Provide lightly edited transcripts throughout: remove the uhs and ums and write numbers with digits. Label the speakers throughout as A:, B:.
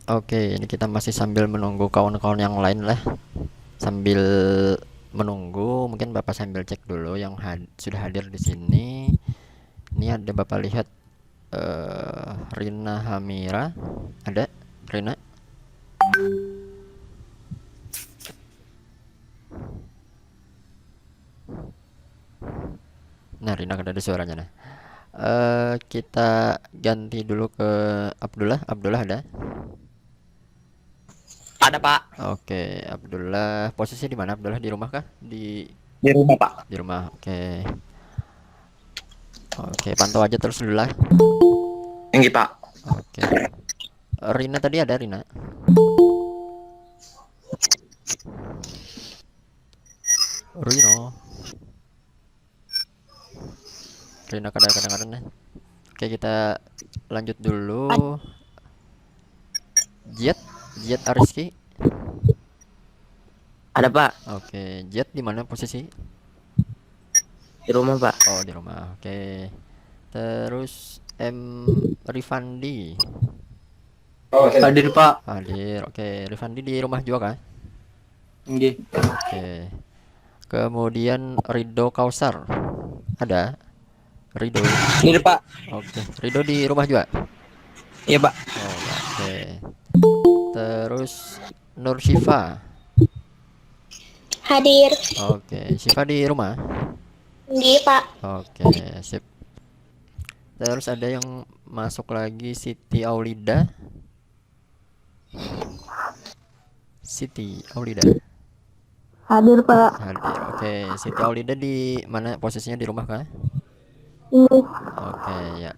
A: Oke, ini kita masih sambil menunggu kawan-kawan yang lain lah. Sambil menunggu, mungkin Bapak sambil cek dulu yang sudah hadir di sini. Ini ada Bapak lihat Rina Hamira. Ada Rina? Nah, Rina kan ada suaranya nah. Kita ganti dulu ke Abdullah. Abdullah ada?
B: Ada Pak,
A: Oke, Abdullah posisi di mana? Abdullah di rumah kah?
B: di rumah Pak.
A: Di rumah. Oke. Oke, pantau aja terus dulu lah.
B: Tinggi Pak.
A: Oke. Rina tadi ada Rina? Rino. Rina kadang-kadang ya. Oke, kita lanjut dulu. Jet, Jet Ariski.
B: Ada Pak,
A: Oke, Jet di mana posisi?
B: di rumah Pak.
A: Oh, di rumah. Oke. Terus Rifandi.
B: Hadir Pak.
A: Hadir. Oke, Rifandi di rumah juga kah?
B: Tinggi.
A: Oke. Kemudian Rido Kausar. Ada? Rido.
B: Hadir Pak.
A: Oke. Rido di rumah juga?
B: Iya Pak.
A: Oh, ya. Oke. Terus Nur Shifa.
C: Hadir.
A: Oke. Shifa di rumah?
C: Di Pak.
A: Oke, sip. Terus ada yang masuk lagi Siti Aulida. Siti Aulida.
C: Hadir Pak.
A: Hadir. Oke, Siti Aulida di mana posisinya di rumah kah?
C: Ini.
A: Oke, ya.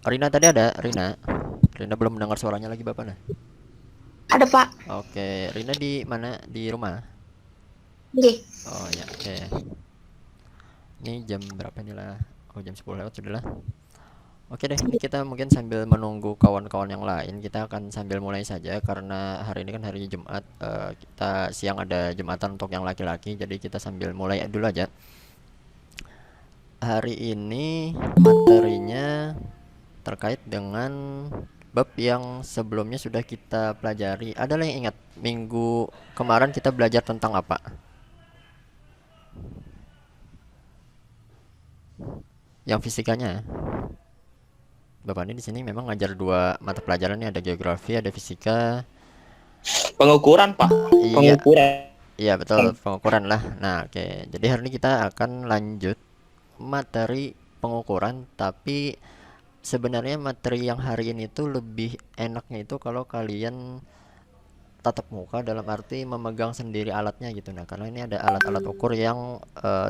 A: Rina tadi ada, Rina. Rina belum mendengar suaranya lagi Bapak nah.
C: Ada Pak.
A: Oke, Rina di mana? Di rumah?
C: Di.
A: Oh ya, oke. Ini jam berapa nih lah? Oh, jam 10 lewat sudah lah. Oke deh, ini kita mungkin sambil menunggu kawan-kawan yang lain, kita akan sambil mulai saja karena hari ini kan hari Jumat. Kita siang ada Jumatan untuk yang laki-laki, jadi kita sambil mulai dulu aja. Hari ini materinya terkait dengan bab yang sebelumnya sudah kita pelajari. Ada yang ingat minggu kemarin kita belajar tentang apa? Yang fisikanya. Bapak ini di sini memang ngajar dua mata pelajaran nih, ada geografi, ada fisika.
B: Pengukuran Pak.
A: Iya,
B: Pengukuran.
A: iya betul, pengukuran lah. Nah, oke. Jadi hari ini kita akan lanjut materi pengukuran, tapi sebenarnya materi yang hari ini tuh lebih enaknya itu kalau kalian tatap muka dalam arti memegang sendiri alatnya gitu. Nah, karena ini ada alat-alat ukur yang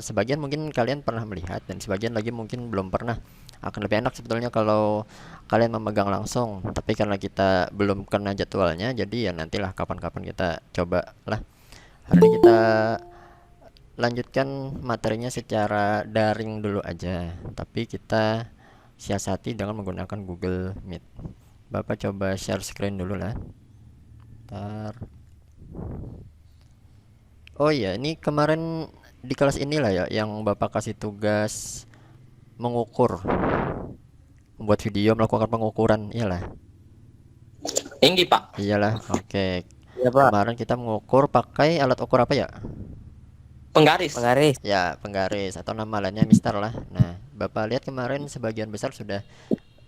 A: sebagian mungkin kalian pernah melihat dan sebagian lagi mungkin belum pernah. Akan lebih enak sebetulnya kalau kalian memegang langsung, tapi karena kita belum kena jadwalnya, jadi ya nantilah kapan-kapan kita coba lah. Hari ini kita lanjutkan materinya secara daring dulu aja, tapi kita siasati dengan menggunakan Google Meet. Bapak coba share screen dulu lah. Ntar. Oh iya, ini kemarin di kelas inilah ya yang Bapak kasih tugas mengukur, membuat video melakukan pengukuran, iyalah.
B: Tinggi Pak.
A: Iyalah, oke.
B: Iya Pak.
A: Kemarin kita mengukur pakai alat ukur apa ya?
B: Penggaris.
D: Penggaris.
A: Ya, penggaris atau nama lainnya Mister lah. Nah, Bapak lihat kemarin sebagian besar sudah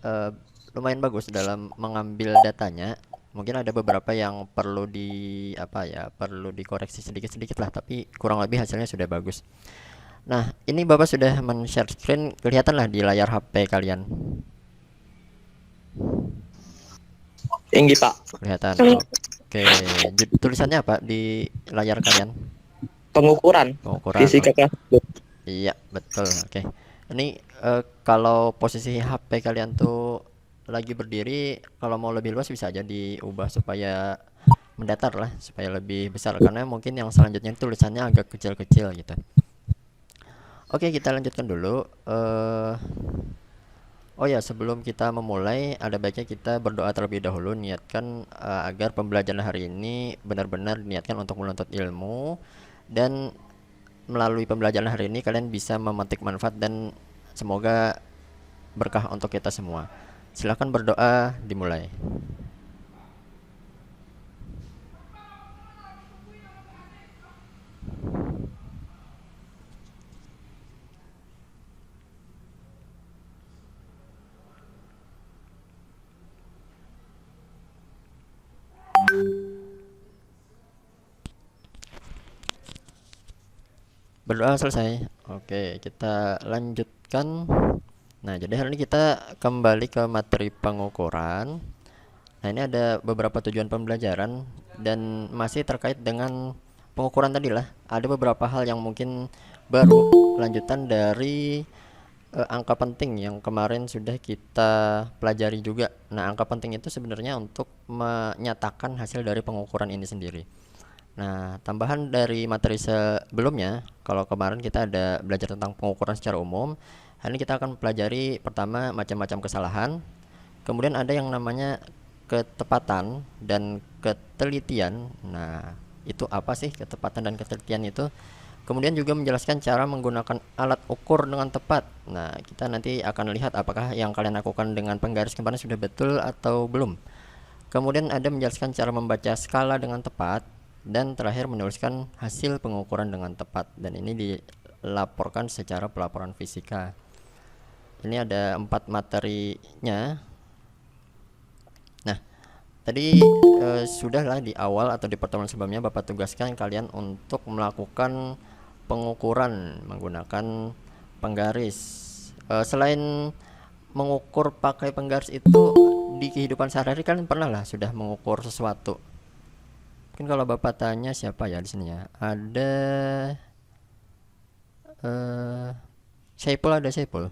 A: eh, lumayan bagus dalam mengambil datanya. Mungkin ada beberapa yang perlu di apa ya, perlu dikoreksi sedikit-sedikit lah, tapi kurang lebih hasilnya sudah bagus. Nah, ini Bapak sudah men-share screen, kelihatan lah di layar HP kalian.
B: Tinggi Pak.
A: Kelihatan. Oke, tulisannya apa di layar kalian?
B: Pengukuran.
A: Pengukuran.
B: Fisika kelas.
A: Iya, betul. Oke. Ini kalau posisi HP kalian tuh lagi berdiri, kalau mau lebih luas bisa aja diubah supaya mendatar lah, supaya lebih besar karena mungkin yang selanjutnya tulisannya agak kecil-kecil gitu. Oke, kita lanjutkan dulu. Oh ya, sebelum kita memulai, ada baiknya kita berdoa terlebih dahulu, niatkan agar pembelajaran hari ini benar-benar diniatkan untuk menuntut ilmu, dan melalui pembelajaran hari ini kalian bisa memetik manfaat dan semoga berkah untuk kita semua. Silahkan berdoa, dimulai. Berdoa selesai. Oke, kita lanjutkan. Nah, jadi hari ini kita kembali ke materi pengukuran. Nah, ini ada beberapa tujuan pembelajaran dan masih terkait dengan pengukuran tadi lah. Ada beberapa hal yang mungkin baru lanjutan dari angka penting yang kemarin sudah kita pelajari juga. Nah, angka penting itu sebenarnya untuk menyatakan hasil dari pengukuran ini sendiri. Nah, tambahan dari materi sebelumnya, kalau kemarin kita ada belajar tentang pengukuran secara umum, hari ini kita akan pelajari pertama macam-macam kesalahan, kemudian ada yang namanya ketepatan dan ketelitian. Nah, itu apa sih ketepatan dan ketelitian itu? Kemudian juga menjelaskan cara menggunakan alat ukur dengan tepat. Nah, kita nanti akan lihat apakah yang kalian lakukan dengan penggaris kemarin sudah betul atau belum. Kemudian ada menjelaskan cara membaca skala dengan tepat, dan terakhir menuliskan hasil pengukuran dengan tepat, dan ini dilaporkan secara pelaporan fisika. Ini ada 4 materinya. Nah, tadi sudahlah di awal atau di pertemuan sebelumnya Bapak tugaskan kalian untuk melakukan pengukuran menggunakan penggaris. Selain mengukur pakai penggaris itu, di kehidupan sehari-hari kalian pernah lah sudah mengukur sesuatu. Mungkin kalau Bapak tanya siapa ya di sini ya? Ada Saipul, ada Saipul.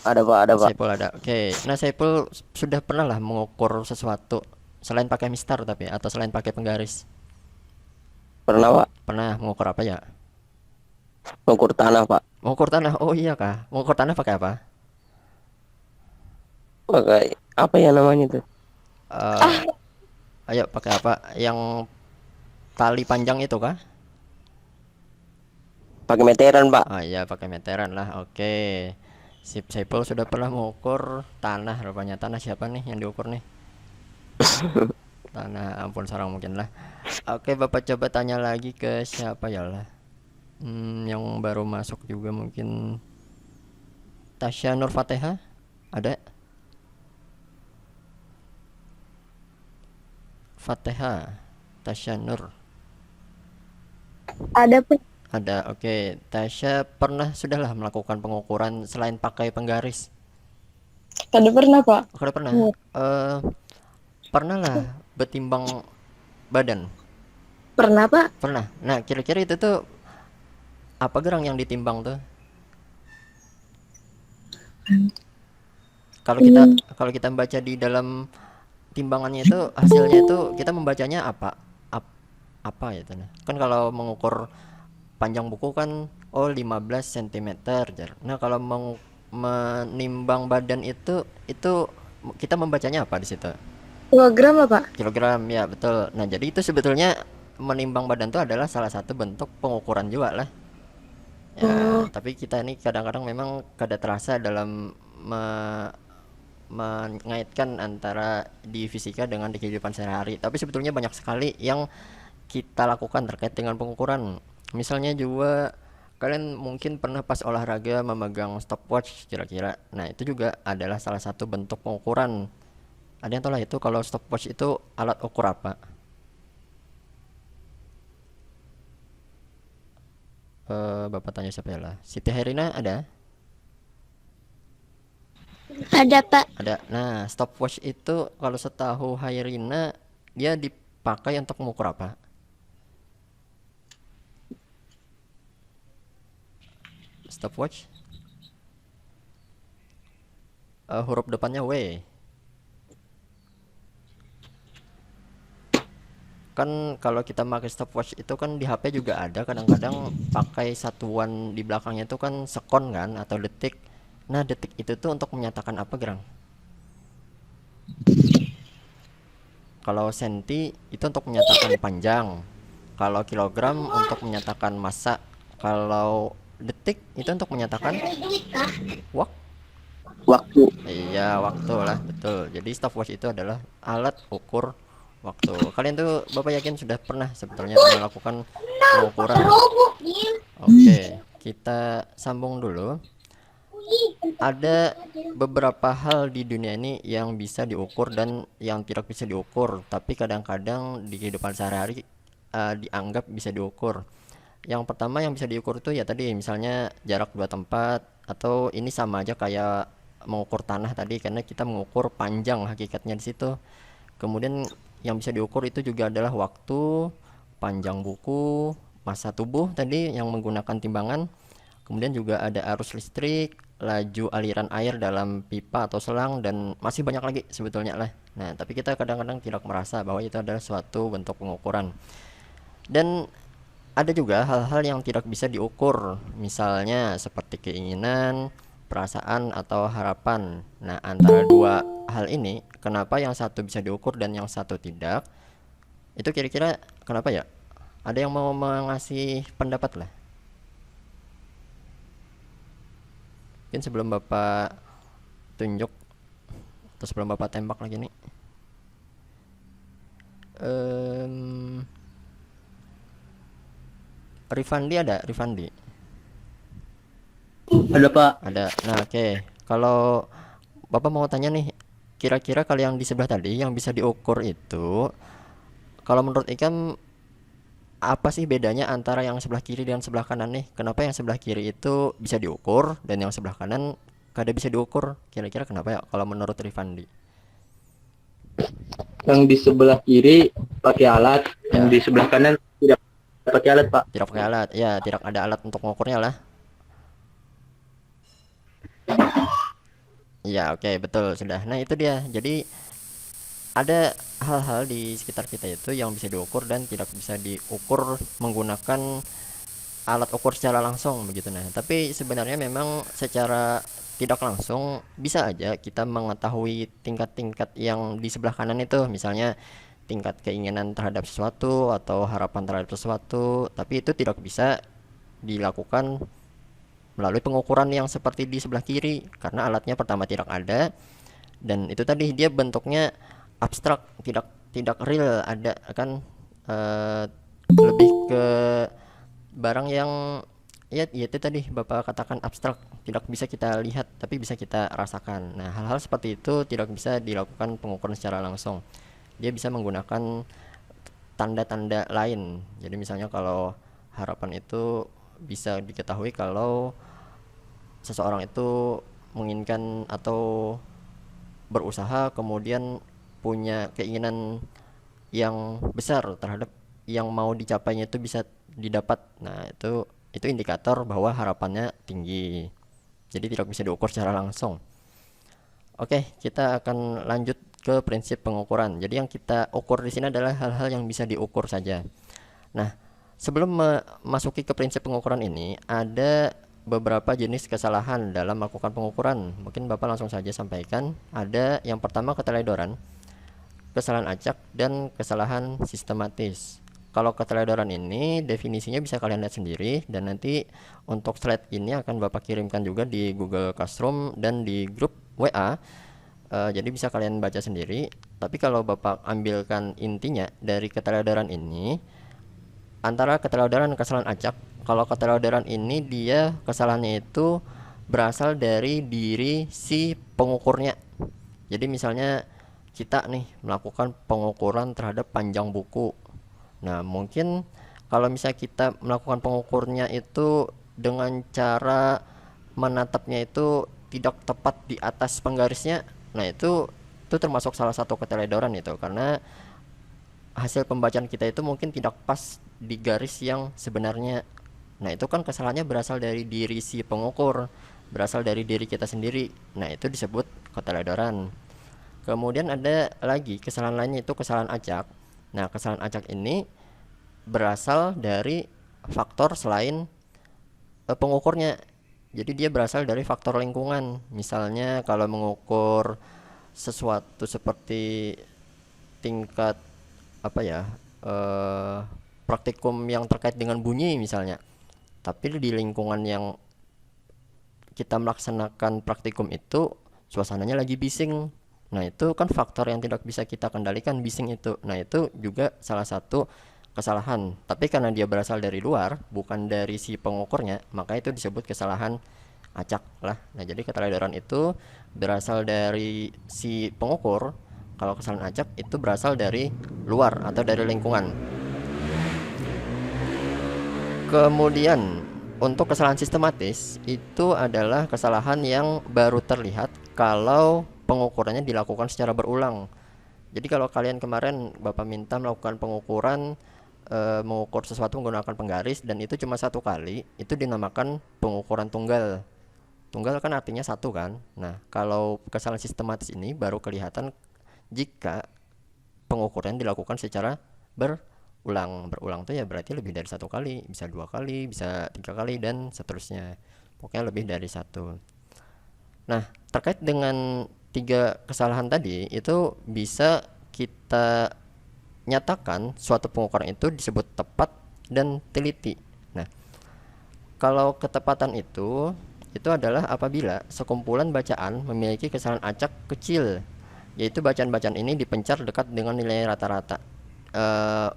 B: Ada Pak, ada Pak.
A: Saipul ada. Oke. Nah, Saipul sudah pernah lah mengukur sesuatu selain pakai mistar tapi atau selain pakai penggaris.
B: Pernah Pak,
A: Pernah mengukur apa ya?
B: mengukur tanah Pak.
A: Mengukur tanah. Oh iya kah? Mengukur tanah pakai apa?
B: Pakai apa ya namanya tuh?
A: Eh, ayo pakai apa? Yang tali panjang itu kah?
B: Pakai meteran Pak.
A: Ah iya, pakai meteran lah. Oke. Sip, Saipul sudah pernah mengukur tanah rupanya. Tanah siapa nih yang diukur nih? Tanah ampun sarang mungkin lah. Oke, Bapak coba tanya lagi ke siapa ya lah. Yang baru masuk juga mungkin Tasya Nur Fatihah. Ada? Fatihah. Tasya Nur.
C: Ada Pak.
A: Ada. Oke. Tasya pernah sudahlah melakukan pengukuran selain pakai penggaris.
C: Ada pernah Pak.
A: Kalau pernah,
C: Iya.
A: pernah lah bertimbang badan.
C: Pernah Pak.
A: Pernah. Nah, kira-kira itu tuh apa gerang yang ditimbang tuh? Kalau kita kalau kita membaca di dalam timbangannya itu hasilnya itu kita membacanya apa? Apa ya itu? Kan kalau mengukur panjang buku kan 15 cm. Nah, kalau menimbang badan itu kita membacanya apa di situ?
C: Kilogram lah Pak.
A: Kilogram, ya betul. Nah, jadi itu sebetulnya menimbang badan itu adalah salah satu bentuk pengukuran juga lah. Ya, tapi kita ini kadang-kadang memang kada terasa dalam mengaitkan antara di fisika dengan di kehidupan sehari-hari. Tapi sebetulnya banyak sekali yang kita lakukan terkait dengan pengukuran. Misalnya juga kalian mungkin pernah pas olahraga memegang stopwatch kira-kira. Nah, itu juga adalah salah satu bentuk pengukuran. Ada yang tahu lah itu kalau stopwatch itu alat ukur apa? Bapak tanya siapa ya lah? Siti Herina ada?
C: Ada Pak.
A: Ada. Nah, stopwatch itu kalau setahu Hairina dia dipakai untuk mengukur apa? Stopwatch? Huruf depannya W. Kan kalau kita pakai stopwatch itu kan di HP juga ada, kadang-kadang pakai satuan di belakangnya itu kan sekon kan atau detik. Nah, detik itu tuh untuk menyatakan apa, Gerang? Kalau senti itu untuk menyatakan panjang. Kalau kilogram untuk menyatakan massa. Kalau detik itu untuk menyatakan waktu.
B: Waktu.
A: Iya, waktu lah, betul. Jadi stopwatch itu adalah alat ukur waktu. Kalian tuh Bapak yakin sudah pernah sebetulnya melakukan pengukuran. Oke, kita sambung dulu. Ada beberapa hal di dunia ini yang bisa diukur dan yang tidak bisa diukur, tapi kadang-kadang di kehidupan sehari-hari dianggap bisa diukur. Yang pertama yang bisa diukur itu ya tadi misalnya jarak dua tempat, atau ini sama aja kayak mengukur tanah tadi karena kita mengukur panjang hakikatnya di situ. Kemudian yang bisa diukur itu juga adalah waktu, panjang buku, massa tubuh tadi yang menggunakan timbangan. Kemudian juga ada arus listrik, laju aliran air dalam pipa atau selang, dan masih banyak lagi sebetulnya lah. Nah, tapi kita kadang-kadang tidak merasa bahwa itu adalah suatu bentuk pengukuran. Dan ada juga hal-hal yang tidak bisa diukur, misalnya seperti keinginan, perasaan, atau harapan. Nah, antara dua hal ini, kenapa yang satu bisa diukur dan yang satu tidak? Itu kira-kira kenapa ya? Ada yang mau mengasih pendapat lah? Mungkin sebelum Bapak tunjuk atau sebelum Bapak tembak lagi nih. Rifandi ada? Rifandi?
D: Ada Pak.
A: Ada. Nah, oke. Kalau Bapak mau tanya nih, kira-kira kalau yang di sebelah tadi yang bisa diukur itu, kalau menurut Ikam apa sih bedanya antara yang sebelah kiri dan sebelah kanan nih? Kenapa yang sebelah kiri itu bisa diukur dan yang sebelah kanan kada bisa diukur? Kira-kira kenapa ya kalau menurut Rifandi?
D: Yang di sebelah kiri pakai alat, yang di sebelah kanan tidak pakai alat Pak.
A: Tidak pakai alat. Ya, tidak ada alat untuk mengukurnya lah. Ya, oke, betul sudah. Nah, itu dia. Jadi ada hal-hal di sekitar kita itu yang bisa diukur dan tidak bisa diukur menggunakan alat ukur secara langsung begitu. Nah, tapi sebenarnya memang secara tidak langsung bisa aja kita mengetahui tingkat-tingkat yang di sebelah kanan itu, misalnya tingkat keinginan terhadap sesuatu atau harapan terhadap sesuatu, tapi itu tidak bisa dilakukan melalui pengukuran yang seperti di sebelah kiri karena alatnya pertama tidak ada, dan itu tadi dia bentuknya abstrak, tidak tidak real, ada kan lebih ke barang yang ya itu tadi Bapak katakan abstrak, tidak bisa kita lihat tapi bisa kita rasakan. Nah, hal-hal seperti itu tidak bisa dilakukan pengukuran secara langsung. Dia bisa menggunakan tanda-tanda lain. Jadi misalnya kalau harapan itu bisa diketahui kalau seseorang itu menginginkan atau berusaha kemudian punya keinginan yang besar terhadap yang mau dicapainya itu bisa didapat. Nah, itu indikator bahwa harapannya tinggi. Jadi tidak bisa diukur secara langsung. Oke, kita akan lanjut ke prinsip pengukuran. Jadi yang kita ukur di sini adalah hal-hal yang bisa diukur saja. Nah, sebelum memasuki ke prinsip pengukuran ini, ada beberapa jenis kesalahan dalam melakukan pengukuran. Mungkin Bapak langsung saja sampaikan. Ada yang pertama keteledoran, kesalahan acak, dan kesalahan sistematis. Kalau keteledoran ini definisinya bisa kalian lihat sendiri, dan nanti untuk slide ini akan Bapak kirimkan juga di Google Classroom dan di grup WA. Jadi bisa kalian baca sendiri. Tapi kalau Bapak ambilkan intinya dari keteledoran ini, antara keteledoran dan kesalahan acak, kalau keteledoran ini dia kesalahannya itu berasal dari diri si pengukurnya. Jadi misalnya kita nih melakukan pengukuran terhadap panjang buku. Nah, mungkin kalau misalnya kita melakukan pengukurnya itu dengan cara menatapnya itu tidak tepat di atas penggarisnya, nah itu termasuk salah satu keteledoran itu, karena hasil pembacaan kita itu mungkin tidak pas di garis yang sebenarnya. Nah, itu kan kesalahannya berasal dari diri si pengukur, berasal dari diri kita sendiri. Nah, itu disebut keteledoran. Kemudian ada lagi kesalahan lainnya, itu kesalahan acak. Nah, kesalahan acak ini berasal dari faktor selain pengukurnya. Jadi dia berasal dari faktor lingkungan. Misalnya kalau mengukur sesuatu seperti tingkat apa ya, praktikum yang terkait dengan bunyi misalnya, tapi di lingkungan yang kita melaksanakan praktikum itu suasananya lagi bising. Nah, itu kan faktor yang tidak bisa kita kendalikan, bising itu. Nah, itu juga salah satu kesalahan. Tapi karena dia berasal dari luar, bukan dari si pengukurnya, maka itu disebut kesalahan acak lah. Nah, jadi keteledoran itu berasal dari si pengukur. Kalau kesalahan acak itu berasal dari luar atau dari lingkungan. Kemudian untuk kesalahan sistematis itu adalah kesalahan yang baru terlihat kalau pengukurannya dilakukan secara berulang. Jadi kalau kalian kemarin Bapak minta melakukan pengukuran, mengukur sesuatu menggunakan penggaris dan itu cuma satu kali, itu dinamakan pengukuran tunggal. Tunggal kan artinya satu kan. Nah, kalau kesalahan sistematis ini baru kelihatan jika pengukuran dilakukan secara berulang. Berulang tuh ya berarti lebih dari satu kali, bisa dua kali, bisa tiga kali dan seterusnya. Pokoknya lebih dari satu. Nah, terkait dengan tiga kesalahan tadi itu bisa kita nyatakan suatu pengukuran itu disebut tepat dan teliti. Nah, kalau ketepatan itu adalah apabila sekumpulan bacaan memiliki kesalahan acak kecil, yaitu bacaan-bacaan ini dipencar dekat dengan nilai rata-rata.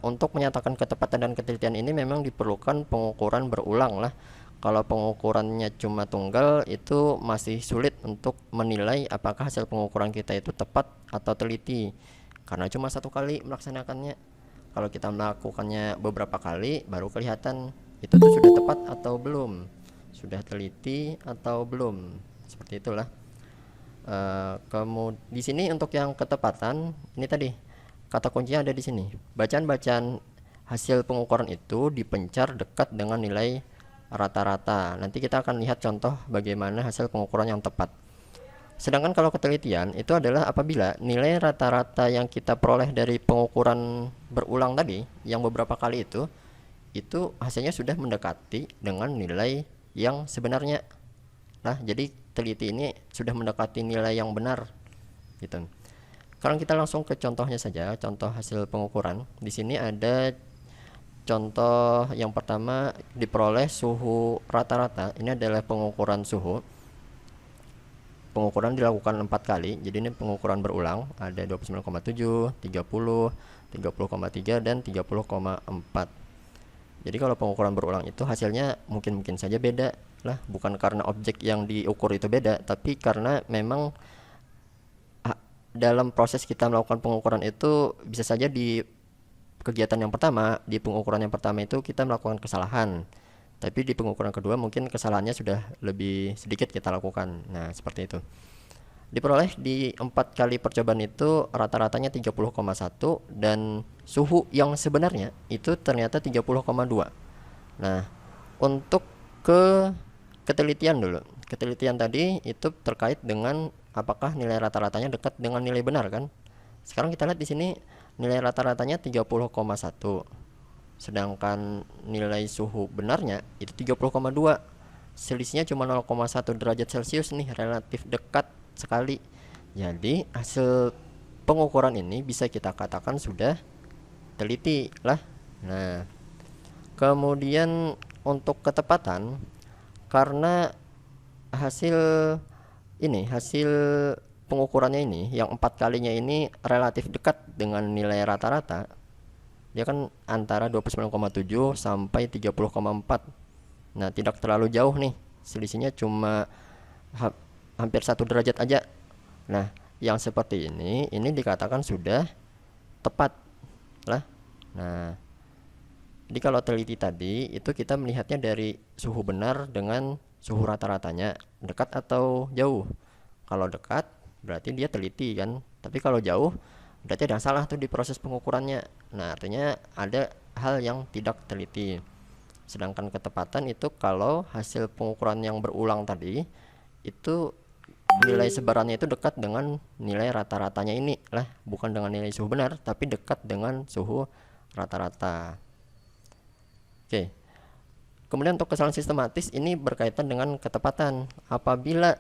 A: Untuk menyatakan ketepatan dan ketelitian ini memang diperlukan pengukuran berulang lah. Kalau pengukurannya cuma tunggal itu masih sulit untuk menilai apakah hasil pengukuran kita itu tepat atau teliti, karena cuma satu kali melaksanakannya. Kalau kita melakukannya beberapa kali baru kelihatan itu tuh sudah tepat atau belum, sudah teliti atau belum, seperti itulah. Kemudian di sini untuk yang ketepatan ini tadi kata kuncinya ada di sini. Bacaan-bacaan hasil pengukuran itu dipencar dekat dengan nilai rata-rata. Nanti kita akan lihat contoh bagaimana hasil pengukuran yang tepat. Sedangkan kalau ketelitian itu adalah apabila nilai rata-rata yang kita peroleh dari pengukuran berulang tadi, yang beberapa kali itu hasilnya sudah mendekati dengan nilai yang sebenarnya. Nah, jadi teliti ini sudah mendekati nilai yang benar gitu. Sekarang kita langsung ke contohnya saja, contoh hasil pengukuran. Di sini ada contoh yang pertama, diperoleh suhu rata-rata. Ini adalah pengukuran suhu. Pengukuran dilakukan 4 kali. Jadi ini pengukuran berulang, ada 29,7, 30, 30,3 dan 30,4. Jadi kalau pengukuran berulang itu hasilnya mungkin saja beda lah, bukan karena objek yang diukur itu beda, tapi karena memang dalam proses kita melakukan pengukuran itu bisa saja di kegiatan yang pertama, di pengukuran yang pertama itu kita melakukan kesalahan, tapi di pengukuran kedua mungkin kesalahannya sudah lebih sedikit kita lakukan. Nah, seperti itu. Diperoleh di 4 kali percobaan itu rata-ratanya 30,1 dan suhu yang sebenarnya itu ternyata 30,2. Nah, untuk ketelitian dulu. Ketelitian tadi itu terkait dengan apakah nilai rata-ratanya dekat dengan nilai benar kan? Sekarang kita lihat di sini nilai rata-ratanya 30,1. Sedangkan nilai suhu benarnya itu 30,2. Selisihnya cuma 0,1 derajat Celcius nih, relatif dekat sekali. Jadi hasil pengukuran ini bisa kita katakan sudah teliti lah. Nah, kemudian untuk ketepatan, karena hasil pengukurannya ini yang 4 kalinya ini relatif dekat dengan nilai rata-rata, dia kan antara 29,7 sampai 30,4. Nah, tidak terlalu jauh nih, selisihnya cuma hampir 1 derajat aja. Nah, yang seperti ini dikatakan sudah tepat lah. Nah, jadi kalau teliti tadi itu kita melihatnya dari suhu benar dengan suhu rata-ratanya, dekat atau jauh. Kalau dekat berarti dia teliti kan, tapi kalau jauh berarti ada salah tuh di proses pengukurannya. Nah, artinya ada hal yang tidak teliti. Sedangkan ketepatan itu kalau hasil pengukuran yang berulang tadi itu nilai sebarannya itu dekat dengan nilai rata-ratanya ini lah, bukan dengan nilai suhu benar, tapi dekat dengan suhu rata-rata. Oke. Kemudian untuk kesalahan sistematis ini berkaitan dengan ketepatan. Apabila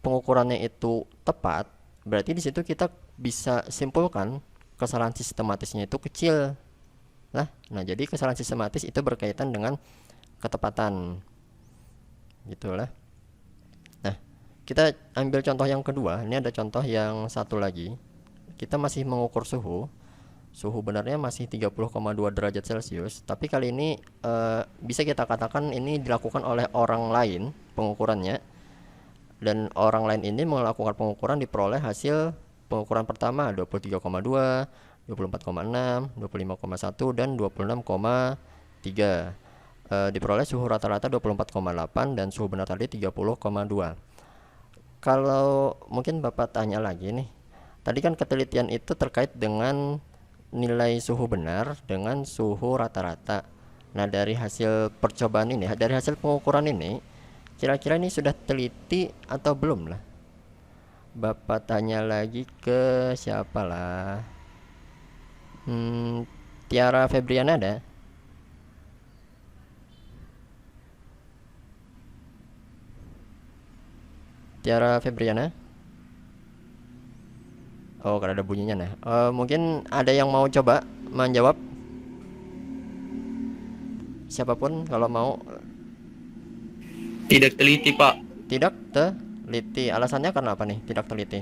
A: pengukurannya itu tepat, berarti di situ kita bisa simpulkan kesalahan sistematisnya itu kecil lah. Nah, jadi kesalahan sistematis itu berkaitan dengan ketepatan. Gitulah. Nah, kita ambil contoh yang kedua. Ini ada contoh yang satu lagi. Kita masih mengukur suhu. Suhu benarnya masih 30,2 derajat Celcius, tapi kali ini bisa kita katakan ini dilakukan oleh orang lain pengukurannya, dan orang lain ini melakukan pengukuran diperoleh hasil pengukuran pertama 23,2, 24,6, 25,1 dan 26,3. diperoleh suhu rata-rata 24,8 dan suhu benar tadi 30,2. Kalau mungkin Bapak tanya lagi nih, tadi kan ketelitian itu terkait dengan nilai suhu benar dengan suhu rata-rata. Nah, dari hasil percobaan ini, dari hasil pengukuran ini, kira-kira ini sudah teliti atau belum lah? Bapak tanya lagi ke siapa lah? Tiara Febriana ada? Tiara Febriana? Oh, karena ada bunyinya nah. Mungkin ada yang mau coba menjawab? Siapapun kalau mau.
D: Tidak teliti, Pak.
A: Tidak teliti. Alasannya karena apa nih? Tidak teliti.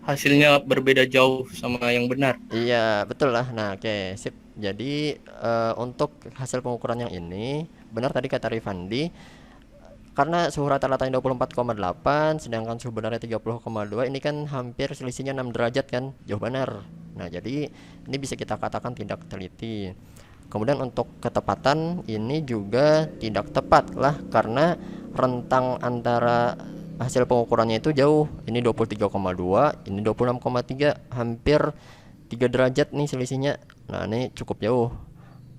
D: Hasilnya berbeda jauh sama yang benar.
A: Iya, betul lah. Nah, oke, sip. Jadi untuk hasil pengukuran yang ini benar tadi kata Rifandi, karena suhu rata-ratanya 24,8 sedangkan suhu benarnya 30,2, ini kan hampir selisihnya 6 derajat kan, jauh benar. Nah, jadi ini bisa kita katakan tidak teliti. Kemudian untuk ketepatan ini juga tidak tepat lah, karena rentang antara hasil pengukurannya itu jauh. Ini 23,2, ini 26,3, hampir 3 derajat nih selisihnya. Nah, ini cukup jauh.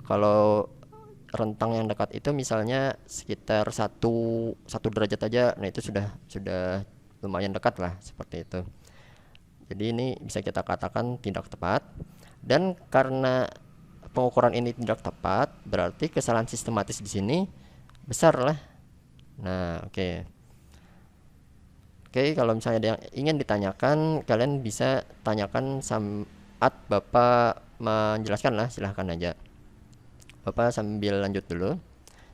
A: Kalau rentang yang dekat itu misalnya sekitar satu derajat aja, nah itu sudah lumayan dekat lah, seperti itu. Jadi ini bisa kita katakan tidak tepat, dan karena pengukuran ini tidak tepat, berarti kesalahan sistematis di sini besar lah. Nah, oke, kalau misalnya ada yang ingin ditanyakan, kalian bisa tanyakan saat Bapak menjelaskan lah, silahkan aja. Bapak sambil lanjut dulu.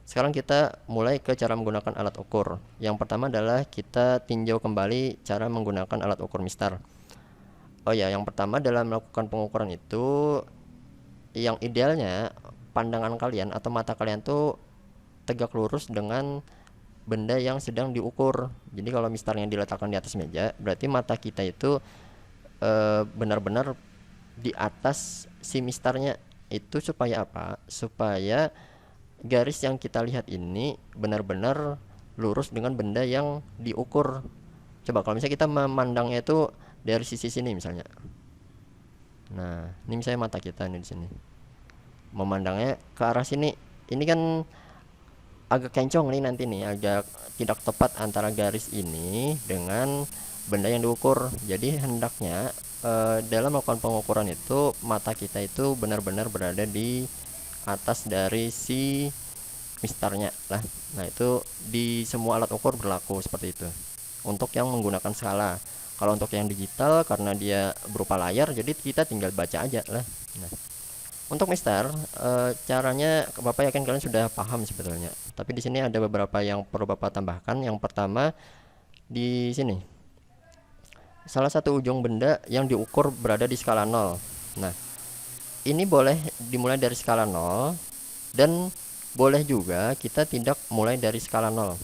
A: Sekarang kita mulai ke cara menggunakan alat ukur. Yang pertama adalah kita tinjau kembali cara menggunakan alat ukur mistar. Oh ya, yang pertama dalam melakukan pengukuran itu, yang idealnya pandangan kalian atau mata kalian tuh tegak lurus dengan benda yang sedang diukur. Jadi kalau mistarnya diletakkan di atas meja, berarti mata kita itu benar-benar di atas si mistarnya. Itu supaya apa? Supaya garis yang kita lihat ini benar-benar lurus dengan benda yang diukur. Coba kalau misalnya kita memandangnya itu dari sisi sini misalnya. Nah, ini misalnya mata kita nih di sini. Memandangnya ke arah sini. Ini kan agak kencong nih nanti nih, agak tidak tepat antara garis ini dengan benda yang diukur. Jadi hendaknya dalam melakukan pengukuran itu mata kita itu benar-benar berada di atas dari si mistarnya lah. Nah, itu di semua alat ukur berlaku seperti itu untuk yang menggunakan skala. Kalau untuk yang digital, karena dia berupa layar, jadi kita tinggal baca aja lah. Nah, untuk mistar, caranya Bapak yakin kalian sudah paham sebetulnya. Tapi di sini ada beberapa yang perlu Bapak tambahkan. Yang pertama, di sini salah satu ujung benda yang diukur berada di skala 0. Nah, ini boleh dimulai dari skala 0, dan boleh juga kita tidak mulai dari skala 0.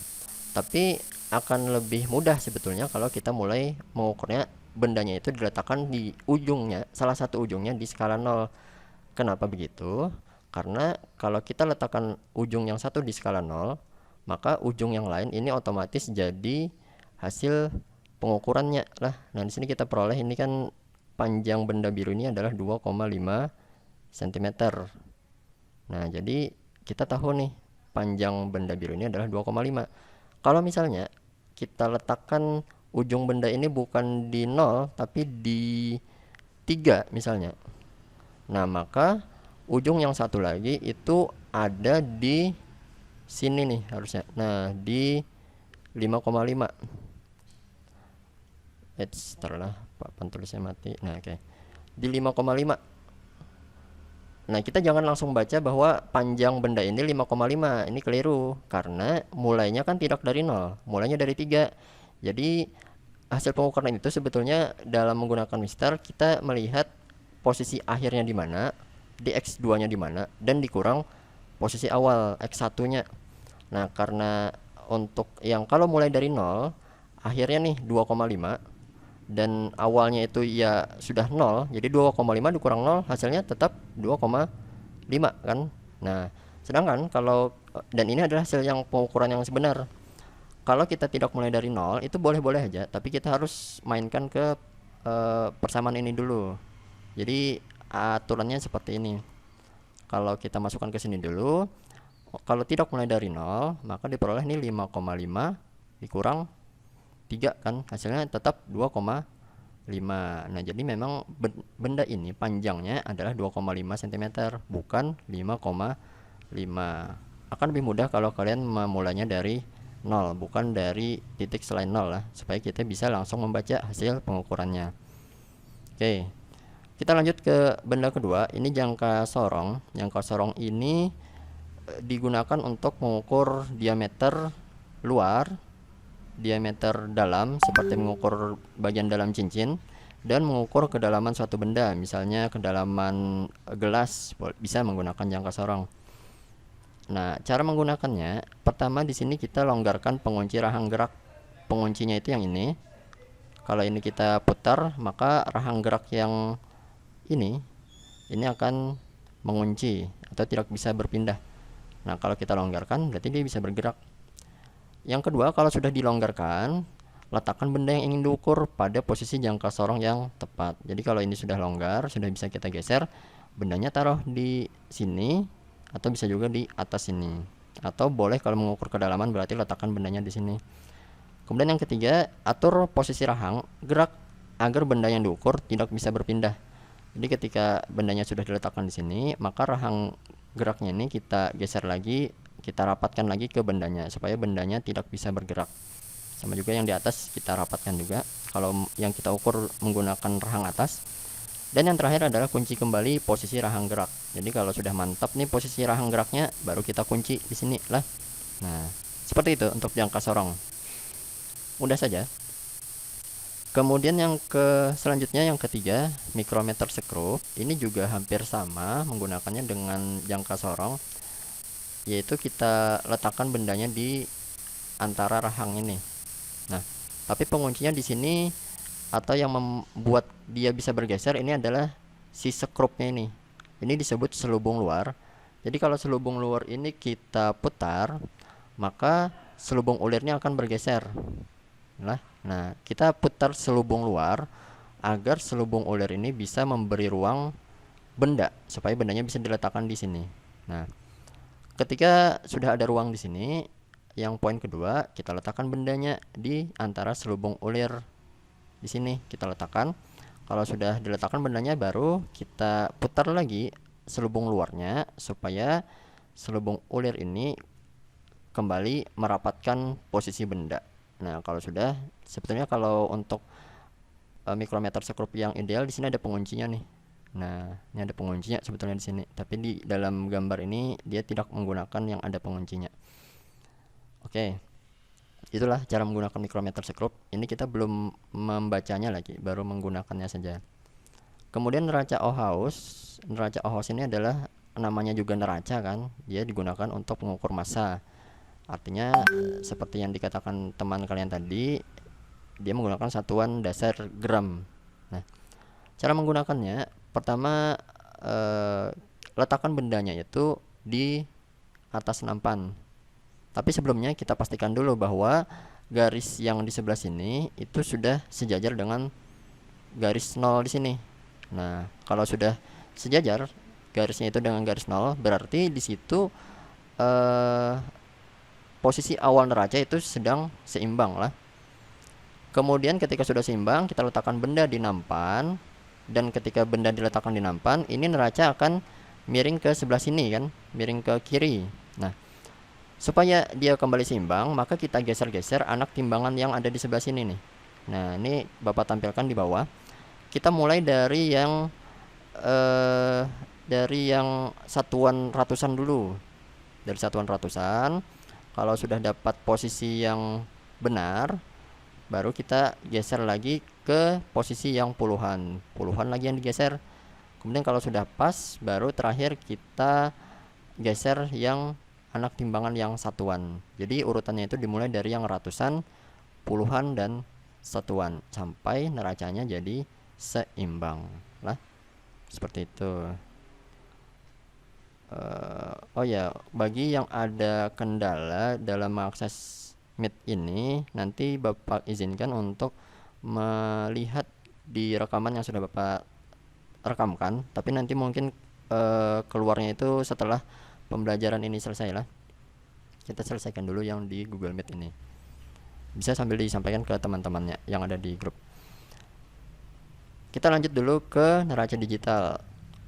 A: Tapi akan lebih mudah sebetulnya kalau kita mulai mengukurnya, bendanya itu diletakkan di ujungnya, salah satu ujungnya di skala 0. Kenapa begitu? Karena kalau kita letakkan ujung yang satu di skala 0, maka ujung yang lain ini otomatis jadi hasil pengukurannya lah. Nah, di sini kita peroleh ini kan panjang benda biru ini adalah 2,5 cm. Nah, jadi kita tahu nih panjang benda biru ini adalah 2,5. Kalau misalnya kita letakkan ujung benda ini bukan di 0 tapi di 3 misalnya, nah maka ujung yang satu lagi itu ada di sini nih harusnya. Nah, di 5,5. Ntar lah, Pak pentulisnya mati. Nah, oke. Di 5,5. Nah, kita jangan langsung baca bahwa panjang benda ini 5,5. Ini keliru, karena mulainya kan tidak dari 0, mulainya dari 3. Jadi hasil pengukuran itu sebetulnya dalam menggunakan mistar, kita melihat posisi akhirnya di mana, di X2 nya di mana, dan dikurang posisi awal X1 nya. Nah, karena untuk yang kalau mulai dari 0, akhirnya nih 2,5, dan awalnya itu ya sudah 0, jadi 2,5 dikurang 0 hasilnya tetap 2,5 kan. Nah, Sedangkan kalau dan ini adalah hasil yang pengukuran yang sebenar. Kalau kita tidak mulai dari nol itu boleh-boleh aja, tapi kita harus mainkan ke persamaan ini dulu. Jadi aturannya seperti ini. Kalau kita masukkan ke sini dulu, kalau tidak mulai dari nol, maka diperoleh nih 5,5 dikurang 3 kan, hasilnya tetap 2,5. Nah, jadi memang benda ini panjangnya adalah 2,5 cm, bukan 5,5. Akan lebih mudah kalau kalian memulainya dari nol, bukan dari titik selain nol lah, supaya kita bisa langsung membaca hasil pengukurannya. Oke, kita lanjut ke benda kedua. Ini jangka sorong. Jangka sorong ini digunakan untuk mengukur diameter luar, diameter dalam seperti mengukur bagian dalam cincin, dan mengukur kedalaman suatu benda, misalnya kedalaman gelas bisa menggunakan jangka sorong. Nah, cara menggunakannya, pertama di sini kita longgarkan pengunci rahang gerak. Penguncinya itu yang ini. Kalau ini kita putar, maka rahang gerak yang ini akan mengunci atau tidak bisa berpindah. Nah, kalau kita longgarkan berarti dia bisa bergerak. Yang kedua, kalau sudah dilonggarkan, letakkan benda yang ingin diukur pada posisi jangka sorong yang tepat. Jadi kalau ini sudah longgar, sudah bisa kita geser, bendanya taruh di sini atau bisa juga di atas sini. Atau boleh kalau mengukur kedalaman berarti letakkan bendanya di sini. Kemudian yang ketiga, atur posisi rahang gerak agar benda yang diukur tidak bisa berpindah. Jadi ketika bendanya sudah diletakkan di sini, maka rahang geraknya ini kita geser lagi, kita rapatkan lagi ke bendanya supaya bendanya tidak bisa bergerak. Sama juga yang di atas kita rapatkan juga kalau yang kita ukur menggunakan rahang atas. Dan yang terakhir adalah kunci kembali posisi rahang gerak. Jadi kalau sudah mantap nih posisi rahang geraknya, baru kita kunci di sini lah. Nah, seperti itu untuk jangka sorong. Mudah saja. Kemudian yang selanjutnya yang ketiga, micrometer screw. Ini juga hampir sama menggunakannya dengan jangka sorong, yaitu kita letakkan bendanya di antara rahang ini. Nah, tapi penguncinya di sini atau yang membuat dia bisa bergeser ini adalah si skrupnya ini. Ini disebut selubung luar. Jadi kalau selubung luar ini kita putar, maka selubung ulirnya akan bergeser. Nah, kita putar selubung luar agar selubung ulir ini bisa memberi ruang benda supaya bendanya bisa diletakkan di sini. Nah, ketika sudah ada ruang di sini, yang poin kedua, kita letakkan bendanya di antara selubung ulir. Di sini kita letakkan. Kalau sudah diletakkan bendanya, baru kita putar lagi selubung luarnya supaya selubung ulir ini kembali merapatkan posisi benda. Nah, kalau sudah, sebetulnya kalau untuk micrometer screw yang ideal di sini ada penguncinya nih. Nah, ini ada penguncinya sebetulnya di sini, tapi di dalam gambar ini dia tidak menggunakan yang ada penguncinya. Oke. Itulah cara menggunakan micrometer screw. Ini kita belum membacanya lagi, baru menggunakannya saja. Kemudian neraca Ohaus. Neraca Ohaus ini adalah namanya juga neraca kan. Dia digunakan untuk mengukur massa. Artinya seperti yang dikatakan teman kalian tadi, dia menggunakan satuan dasar gram. Nah, cara menggunakannya, pertama letakkan bendanya itu di atas nampan. Tapi sebelumnya kita pastikan dulu bahwa garis yang di sebelah sini itu sudah sejajar dengan garis 0 di sini. Nah, kalau sudah sejajar garisnya itu dengan garis 0, berarti di situ posisi awal neraca itu sedang seimbang lah. Kemudian ketika sudah seimbang, kita letakkan benda di nampan, dan ketika benda diletakkan di nampan, ini neraca akan miring ke sebelah sini kan, miring ke kiri. Nah, supaya dia kembali seimbang, maka kita geser-geser anak timbangan yang ada di sebelah sini nih. Nah, ini Bapak tampilkan di bawah. Kita mulai dari yang satuan ratusan dulu. Dari satuan ratusan. Kalau sudah dapat posisi yang benar, baru kita geser lagi ke posisi yang puluhan. Puluhan lagi yang digeser. Kemudian kalau sudah pas, baru terakhir kita geser yang anak timbangan yang satuan. Jadi urutannya itu dimulai dari yang ratusan, puluhan, dan satuan sampai neracanya jadi seimbang lah. Seperti itu. Oh ya, bagi yang ada kendala dalam mengakses Meet ini, nanti Bapak izinkan untuk melihat di rekaman yang sudah Bapak rekamkan, tapi nanti mungkin keluarnya itu setelah pembelajaran ini selesai lah. Kita selesaikan dulu yang di Google Meet ini. Bisa sambil disampaikan ke teman-temannya yang ada di grup. Kita lanjut dulu ke neraca digital.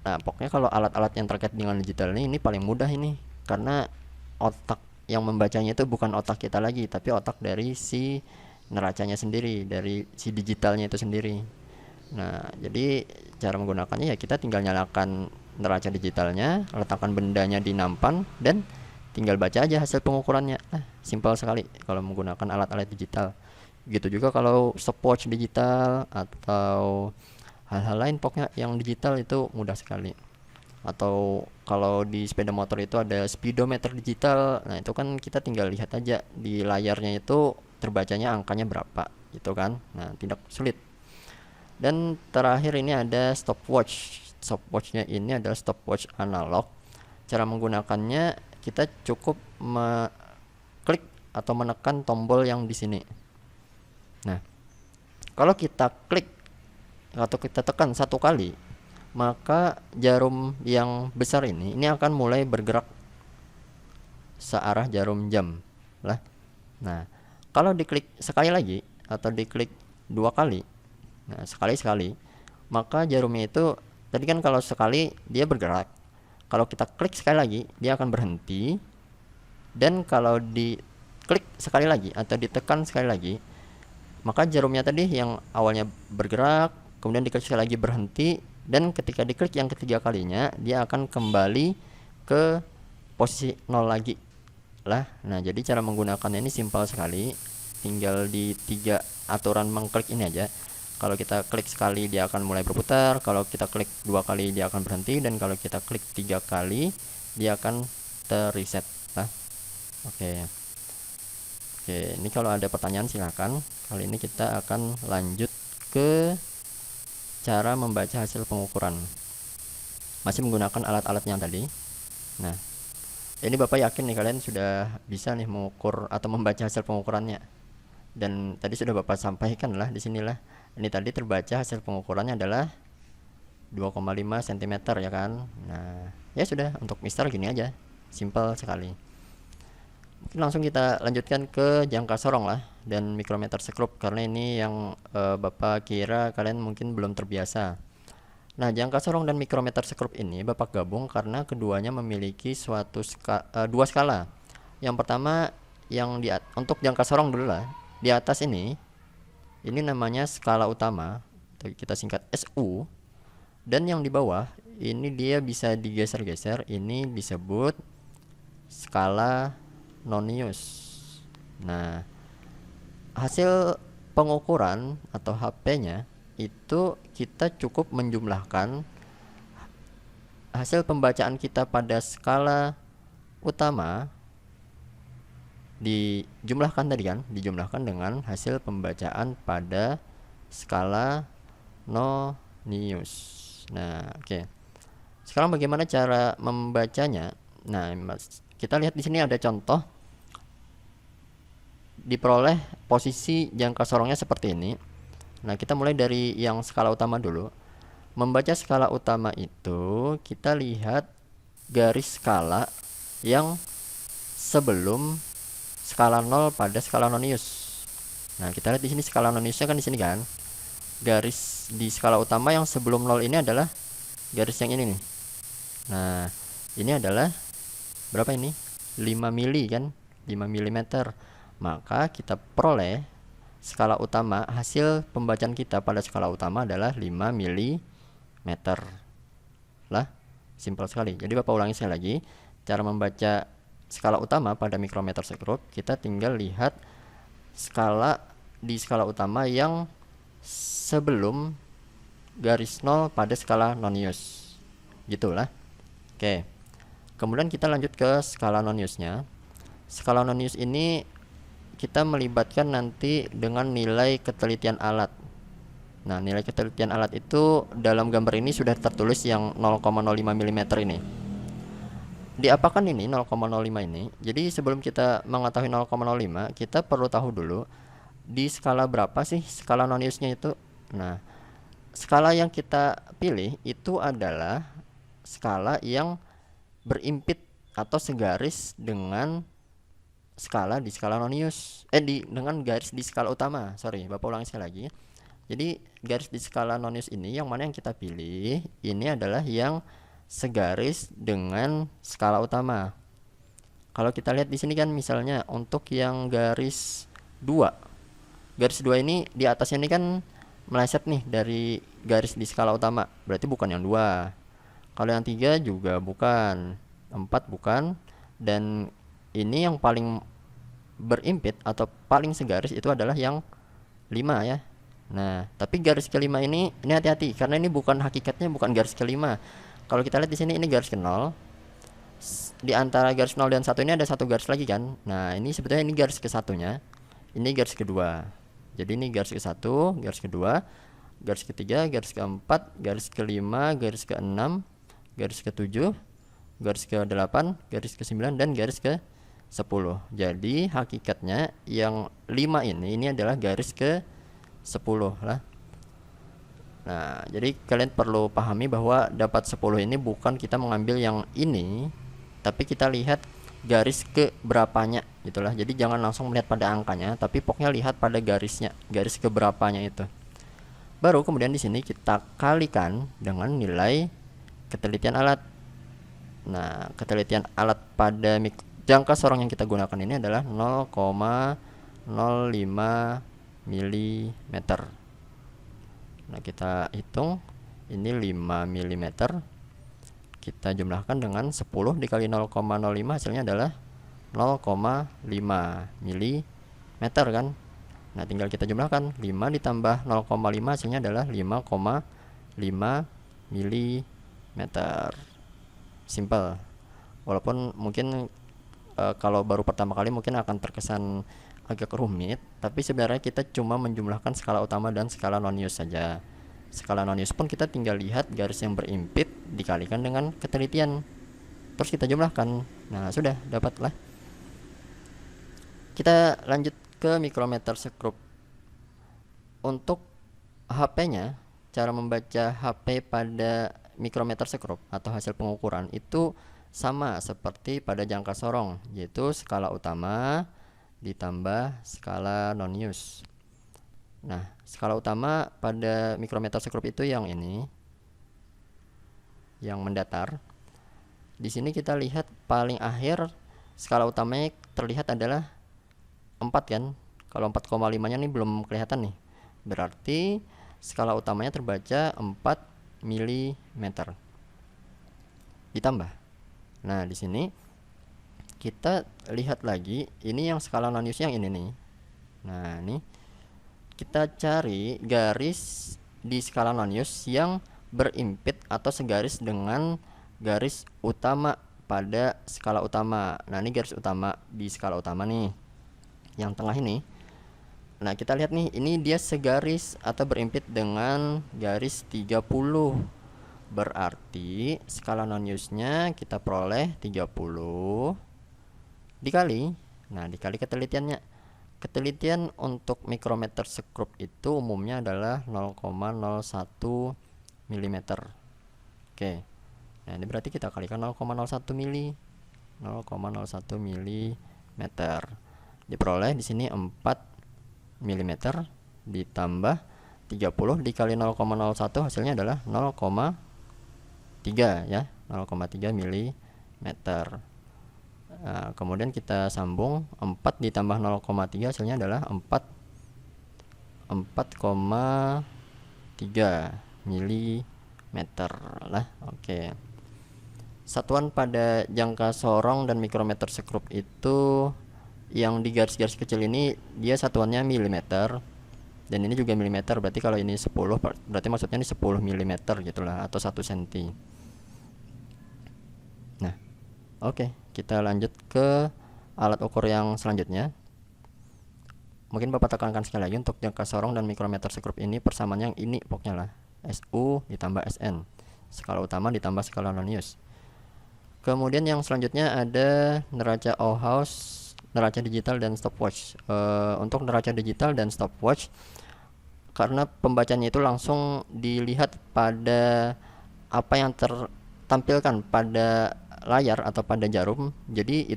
A: Nah, pokoknya kalau alat-alat yang terkait dengan digital ini paling mudah ini, karena otak yang membacanya itu bukan otak kita lagi, tapi otak dari si neracanya sendiri, dari si digitalnya itu sendiri. Nah, jadi cara menggunakannya ya kita tinggal nyalakan neraca digitalnya, letakkan bendanya di nampan, dan tinggal baca aja hasil pengukurannya. Nah, simpel sekali kalau menggunakan alat-alat digital. Gitu juga kalau stopwatch digital atau hal-hal lain, pokoknya yang digital itu mudah sekali. Atau kalau di sepeda motor itu ada speedometer digital, nah itu kan kita tinggal lihat aja di layarnya itu terbacanya angkanya berapa gitu kan. Nah, tidak sulit. Dan terakhir ini ada stopwatch. Stopwatchnya ini adalah stopwatch analog. Cara menggunakannya kita cukup klik atau menekan tombol yang di sini. Nah, kalau kita klik atau kita tekan satu kali, maka jarum yang besar ini akan mulai bergerak searah jarum jam lah. Nah, kalau diklik sekali lagi atau diklik dua kali, nah sekali, maka jarumnya itu tadi kan kalau sekali dia bergerak, kalau kita klik sekali lagi dia akan berhenti, dan kalau diklik sekali lagi atau ditekan sekali lagi, maka jarumnya tadi yang awalnya bergerak kemudian diklik sekali lagi berhenti, dan ketika diklik yang ketiga kalinya dia akan kembali ke posisi 0 lagi lah. Nah, jadi cara menggunakannya ini simpel sekali, tinggal di 3 aturan mengklik ini aja. Kalau kita klik sekali dia akan mulai berputar, kalau kita klik 2 kali dia akan berhenti, dan kalau kita klik 3 kali dia akan terreset lah. Oke, ini kalau ada pertanyaan silakan. Kali ini kita akan lanjut ke cara membaca hasil pengukuran, masih menggunakan alat-alat yang tadi. Nah, ini Bapak yakin nih kalian sudah bisa nih mengukur atau membaca hasil pengukurannya. Dan tadi sudah Bapak sampaikan lah di sinilah. Ini tadi terbaca hasil pengukurannya adalah 2,5 cm ya kan. Nah, ya sudah, untuk Mister gini aja, simple sekali. Mungkin langsung kita lanjutkan ke jangka sorong lah dan mikrometer sekrup, karena ini yang Bapak kira kalian mungkin belum terbiasa. Nah, jangka sorong dan mikrometer sekrup ini Bapak gabung karena keduanya memiliki dua skala. Yang pertama yang untuk jangka sorong dulu lah. Di atas ini namanya skala utama, kita singkat SU. Dan yang di bawah ini dia bisa digeser-geser, ini disebut skala Nonius. Nah, hasil pengukuran atau HP-nya itu kita cukup menjumlahkan hasil pembacaan kita pada skala utama, dijumlahkan tadi kan, dijumlahkan dengan hasil pembacaan pada skala Nonius. Nah, oke. Sekarang bagaimana cara membacanya? Nah, kita lihat di sini ada contoh. Diperoleh posisi jangka sorongnya seperti ini. Nah, kita mulai dari yang skala utama dulu. Membaca skala utama itu kita lihat garis skala yang sebelum skala 0 pada skala Nonius. Nah, kita lihat di sini skala Noniusnya kan di sini kan. Garis di skala utama yang sebelum 0 ini adalah garis yang ini nih. Nah, ini adalah berapa ini? 5 mili kan? 5 mm. Maka kita peroleh skala utama, hasil pembacaan kita pada skala utama adalah 5 mm lah. Simpel sekali. Jadi Bapak ulangi sekali lagi. Cara membaca skala utama pada mikrometer sekrup, kita tinggal lihat skala di skala utama yang sebelum garis 0 pada skala Nonius. Gitulah. Oke. Kemudian kita lanjut ke skala Noniusnya. Skala Nonius ini kita melibatkan nanti dengan nilai ketelitian alat. Nah, nilai ketelitian alat itu dalam gambar ini sudah tertulis yang 0,05 mm ini. diapakan ini 0,05 ini? Jadi sebelum kita mengetahui 0,05, kita perlu tahu dulu di skala berapa sih skala Noniusnya itu. Nah, skala yang kita pilih itu adalah skala yang berimpit atau segaris dengan skala di skala Nonius. Dengan garis di skala utama. Sorry, Bapak ulangi sekali lagi. Jadi garis di skala Nonius ini yang mana yang kita pilih? Ini adalah yang segaris dengan skala utama. Kalau kita lihat di sini kan misalnya untuk yang garis 2. Garis 2 ini di atasnya ini kan meleset nih dari garis di skala utama. Berarti bukan yang 2. Kalau yang 3 juga bukan. 4 bukan. Dan ini yang paling berimpit atau paling segaris itu adalah yang 5 ya. Nah, tapi garis kelima ini hati-hati karena ini bukan hakikatnya bukan garis kelima. Kalau kita lihat di sini ini garis ke 0. Di antara garis 0 dan 1 ini ada satu garis lagi kan. Nah, ini sebetulnya ini garis ke satunya. Ini garis kedua. Jadi ini garis ke 1, garis kedua, garis ketiga, garis keempat, garis kelima, garis ke-6, garis ke-7, garis ke-8, garis ke-9 dan garis ke-10. Jadi hakikatnya yang 5 ini adalah garis ke-10 lah. Nah, jadi kalian perlu pahami bahwa dapat 10 ini bukan kita mengambil yang ini, tapi kita lihat garis ke berapanya gitulah. Jadi jangan langsung melihat pada angkanya, tapi pokoknya lihat pada garisnya, garis ke berapanya itu. Baru kemudian di sini kita kalikan dengan nilai ketelitian alat. Nah, ketelitian alat pada jangka sorong yang kita gunakan ini adalah 0,05 mm. Nah, kita hitung ini 5 mm. Kita jumlahkan dengan 10 dikali 0,05 hasilnya adalah 0,5 mm kan. Nah, tinggal kita jumlahkan 5 ditambah 0,5 hasilnya adalah 5,5 mm. Simple. Walaupun mungkin kalau baru pertama kali mungkin akan terkesan agak rumit, tapi sebenarnya kita cuma menjumlahkan skala utama dan skala Nonius saja. Skala Nonius pun kita tinggal lihat garis yang berimpit dikalikan dengan ketelitian, terus kita jumlahkan. Nah, sudah dapatlah. Kita lanjut ke mikrometer sekrup. Untuk HP-nya, cara membaca HP pada mikrometer sekrup atau hasil pengukuran itu sama seperti pada jangka sorong, yaitu skala utama ditambah skala Nonius. Nah, skala utama pada mikrometer sekrup itu yang ini, yang mendatar. Di sini kita lihat paling akhir skala utamanya terlihat adalah 4 kan. Kalau 4,5-nya nih belum kelihatan nih. Berarti skala utamanya terbaca 4 mm. Ditambah. Nah, di sini kita lihat lagi, ini yang skala Nonius yang ini nih. Nah, ini kita cari garis di skala Nonius yang berimpit atau segaris dengan garis utama pada skala utama. Nah, ini garis utama di skala utama nih, yang tengah ini. Nah, kita lihat nih, ini dia segaris atau berimpit dengan garis 30. Berarti skala Noniusnya kita peroleh 30 dikali, nah dikali ketelitiannya. Ketelitian untuk mikrometer sekrup itu umumnya adalah 0,01 mm. Oke. Nah, ini berarti kita kalikan 0,01 mili. 0,01 mm. Diperoleh di sini 4 mm ditambah 30 dikali 0,01 hasilnya adalah 0,3 ya, 0,3 mm. Nah, kemudian kita sambung 4 ditambah 0,3 hasilnya adalah 4,3 mm lah. Oke. Satuan pada jangka sorong dan mikrometer sekrup itu yang di garis-garis kecil ini dia satuannya milimeter, dan ini juga milimeter. Berarti kalau ini 10 berarti maksudnya ini 10 mm gitulah, atau 1 cm. Nah, oke, kita lanjut ke alat ukur yang selanjutnya. Mungkin Bapak tekankan sekali lagi, untuk jangka sorong dan mikrometer sekrup ini persamaannya yang ini pokoknya lah, SU ditambah SN, skala utama ditambah skala Nonius. Kemudian yang selanjutnya ada neraca Auhaus, neraca digital dan stopwatch. Untuk neraca digital dan stopwatch, karena pembacanya itu langsung dilihat pada apa yang tertampilkan pada layar atau pada jarum, jadi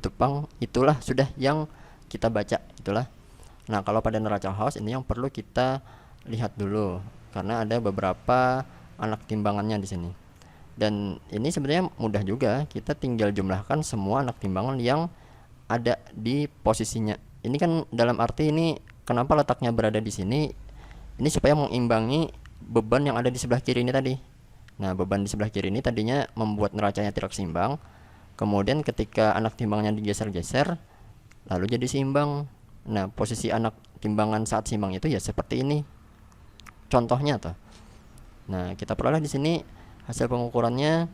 A: itulah sudah yang kita baca, itulah. Nah, kalau pada neraca Auhaus ini yang perlu kita lihat dulu karena ada beberapa anak timbangannya di sini. Dan ini sebenarnya mudah juga, kita tinggal jumlahkan semua anak timbangan yang ada di posisinya. Ini kan dalam arti ini kenapa letaknya berada di sini? Ini supaya mengimbangi beban yang ada di sebelah kiri ini tadi. Nah, beban di sebelah kiri ini tadinya membuat neracanya tidak seimbang. Kemudian ketika anak timbangannya digeser-geser, lalu jadi seimbang. Nah, posisi anak timbangan saat seimbang itu ya seperti ini. Contohnya tuh. Nah, kita peroleh di sini hasil pengukurannya.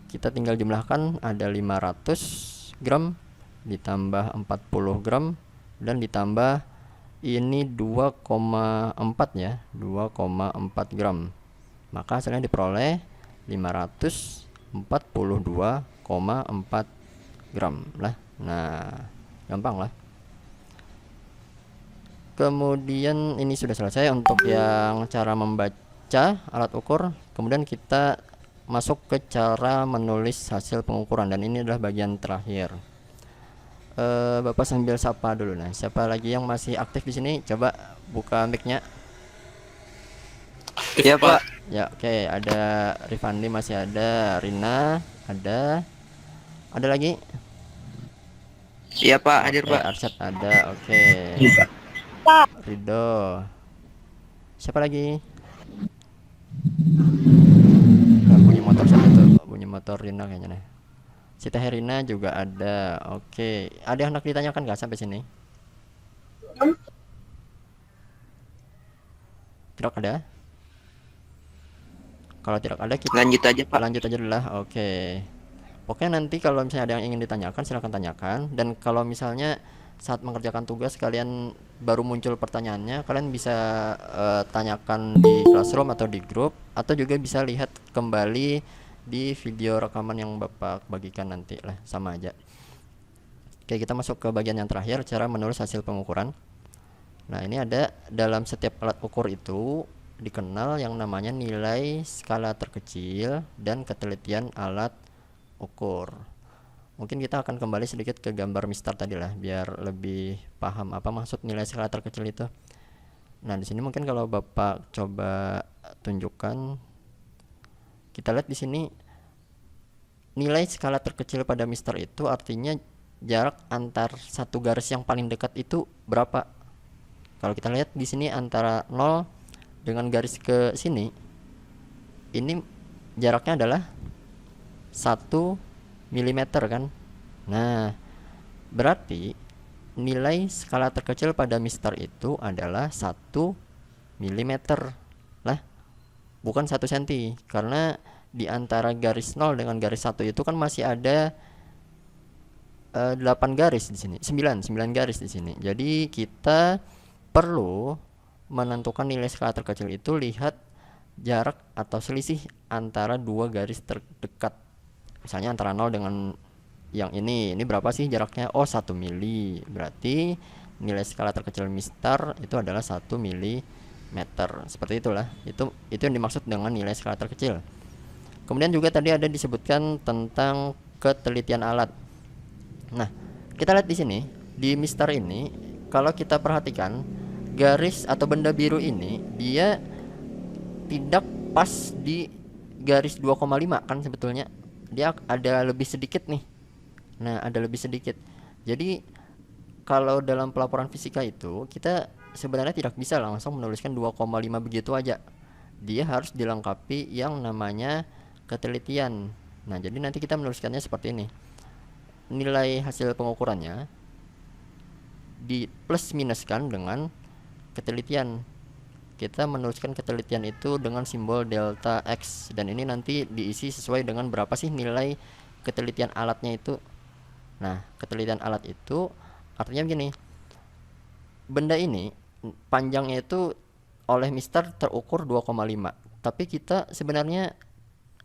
A: Kita tinggal jumlahkan, ada 500 gram ditambah 40 gram dan ditambah ini 2,4 ya, 2,4 gram. Maka hasilnya diperoleh 542,4 gram lah. Nah, gampang lah. Kemudian ini sudah selesai untuk yang cara membaca alat ukur. Kemudian kita masuk ke cara menulis hasil pengukuran, dan ini adalah bagian terakhir. Bapak sambil sapa dulu. Nah, siapa lagi yang masih aktif di sini? Coba buka mic-nya.
B: Iya Pak.
A: Ya, oke. Ada Rifandi, masih ada Rina, ada lagi?
B: Iya Pak, hadir
A: Oke,
B: Pak.
A: Arsyad ada. Oke. Ridho. Siapa lagi? Nah, bunyi motor siapa tuh? Bunyi motor Rina kayaknya nih. Si Teh Rina juga ada. Oke. Ada yang hendak ditanyakan nggak sampai sini? Tidak ada? Kalau tidak ada, kita
B: Lanjut aja Pak.
A: lanjut aja dulu lah. Oke. Oke, nanti kalau misalnya ada yang ingin ditanyakan, silahkan tanyakan. Dan kalau misalnya saat mengerjakan tugas kalian baru muncul pertanyaannya, kalian bisa tanyakan di classroom atau di grup, atau juga bisa lihat kembali di video rekaman yang Bapak bagikan nanti lah, sama aja. Oke, kita masuk ke bagian yang terakhir, cara menulis hasil pengukuran. Nah, ini ada dalam setiap alat ukur itu dikenal yang namanya nilai skala terkecil dan ketelitian alat ukur. Mungkin kita akan kembali sedikit ke gambar Mister tadi lah, biar lebih paham apa maksud nilai skala terkecil itu. Nah, di sini mungkin kalau Bapak coba tunjukkan, kita lihat di sini nilai skala terkecil pada Mister itu artinya jarak antar satu garis yang paling dekat itu berapa. Kalau kita lihat di sini antara 0 dengan garis ke sini, ini jaraknya adalah 1 mm kan. Nah, berarti nilai skala terkecil pada Mister itu adalah 1 mm lah, bukan 1 cm. Karena di antara garis 0 dengan garis 1 itu kan masih ada 8 garis di sini, 9 garis di sini. Jadi kita perlu menentukan nilai skala terkecil itu lihat jarak atau selisih antara dua garis terdekat. Misalnya antara 0 dengan yang ini berapa sih jaraknya? Oh, 1 mili. Berarti nilai skala terkecil Mister itu adalah 1 mm. Seperti itulah. Itu yang dimaksud dengan nilai skala terkecil. Kemudian juga tadi ada disebutkan tentang ketelitian alat. Nah, kita lihat di sini di Mister ini, kalau kita perhatikan garis atau benda biru ini dia tidak pas di garis 2,5 kan, sebetulnya dia ada lebih sedikit nih. Nah, ada lebih sedikit. Jadi kalau dalam pelaporan fisika itu kita sebenarnya tidak bisa langsung menuliskan 2,5 begitu aja. Dia harus dilengkapi yang namanya ketelitian. Nah, jadi nanti kita menuliskannya seperti ini. Nilai hasil pengukurannya di plus minuskan dengan ketelitian. Kita menuliskan ketelitian itu dengan simbol delta X, dan ini nanti diisi sesuai dengan berapa sih nilai ketelitian alatnya itu. Nah, ketelitian alat itu artinya begini. Benda ini panjangnya itu oleh Mister terukur 2,5. Tapi kita sebenarnya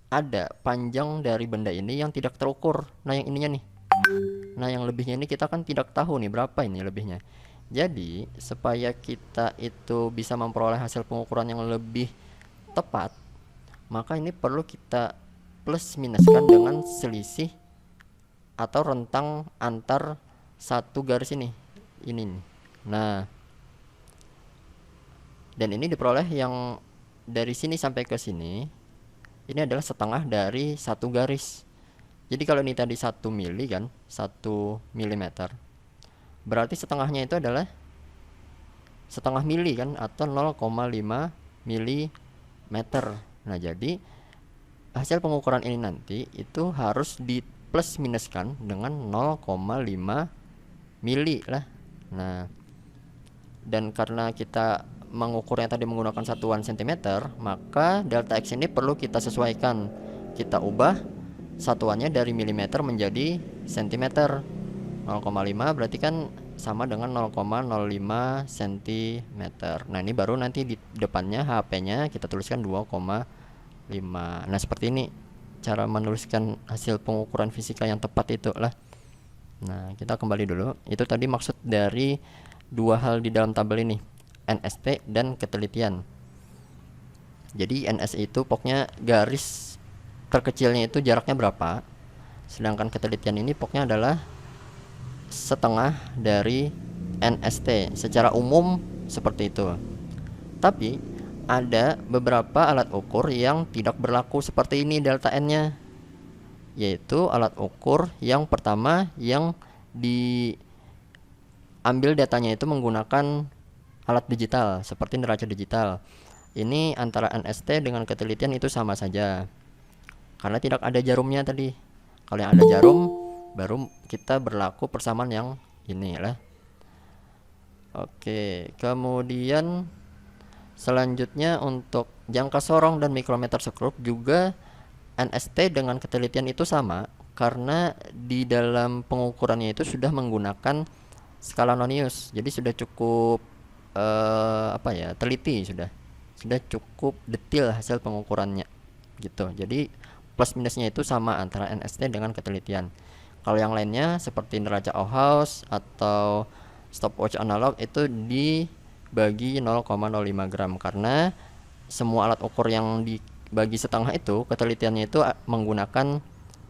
A: ada panjang dari benda ini yang tidak terukur. Nah yang ininya nih, nah yang lebihnya ini kita kan tidak tahu nih berapa ini lebihnya. Jadi supaya kita itu bisa memperoleh hasil pengukuran yang lebih tepat, maka ini perlu kita plus minuskan dengan selisih atau rentang antar satu garis ini nih. Nah, dan ini diperoleh yang dari sini sampai ke sini, ini adalah setengah dari satu garis. Jadi kalau ini tadi 1 mili kan, 1 milimeter, berarti setengahnya itu adalah setengah mili kan, atau 0,5 milimeter. Nah jadi hasil pengukuran ini nanti itu harus di plus minuskan dengan 0,5 mili lah. Nah dan karena kita mengukurnya tadi menggunakan satuan cm, maka delta X ini perlu kita sesuaikan. Kita ubah satuannya dari milimeter menjadi cm. 0,5 berarti kan sama dengan 0,05 cm. Nah ini baru nanti di depannya HP-nya kita tuliskan 2,5. Nah seperti ini cara menuliskan hasil pengukuran fisika yang tepat itu lah. Nah kita kembali dulu. Itu tadi maksud dari dua hal di dalam tabel ini, NST dan ketelitian. Jadi NS itu pokoknya garis terkecilnya itu jaraknya berapa, sedangkan ketelitian ini pokoknya adalah setengah dari NST. Secara umum seperti itu. Tapi ada beberapa alat ukur yang tidak berlaku seperti ini delta N-nya, yaitu alat ukur yang pertama yang diambil datanya itu menggunakan alat digital seperti neraca digital. Ini antara NST dengan ketelitian itu sama saja karena tidak ada jarumnya tadi. Kalau yang ada jarum baru kita berlaku persamaan yang ini lah. Oke, kemudian selanjutnya untuk jangka sorong dan mikrometer sekrup juga NST dengan ketelitian itu sama karena di dalam pengukurannya itu sudah menggunakan skala Nonius. Jadi sudah cukup teliti, sudah cukup detail hasil pengukurannya gitu. Jadi plus minusnya itu sama antara NST dengan ketelitian. Kalau yang lainnya seperti neraca Auhaus atau stopwatch analog itu dibagi 0,05 gram karena semua alat ukur yang dibagi setengah itu ketelitiannya itu menggunakan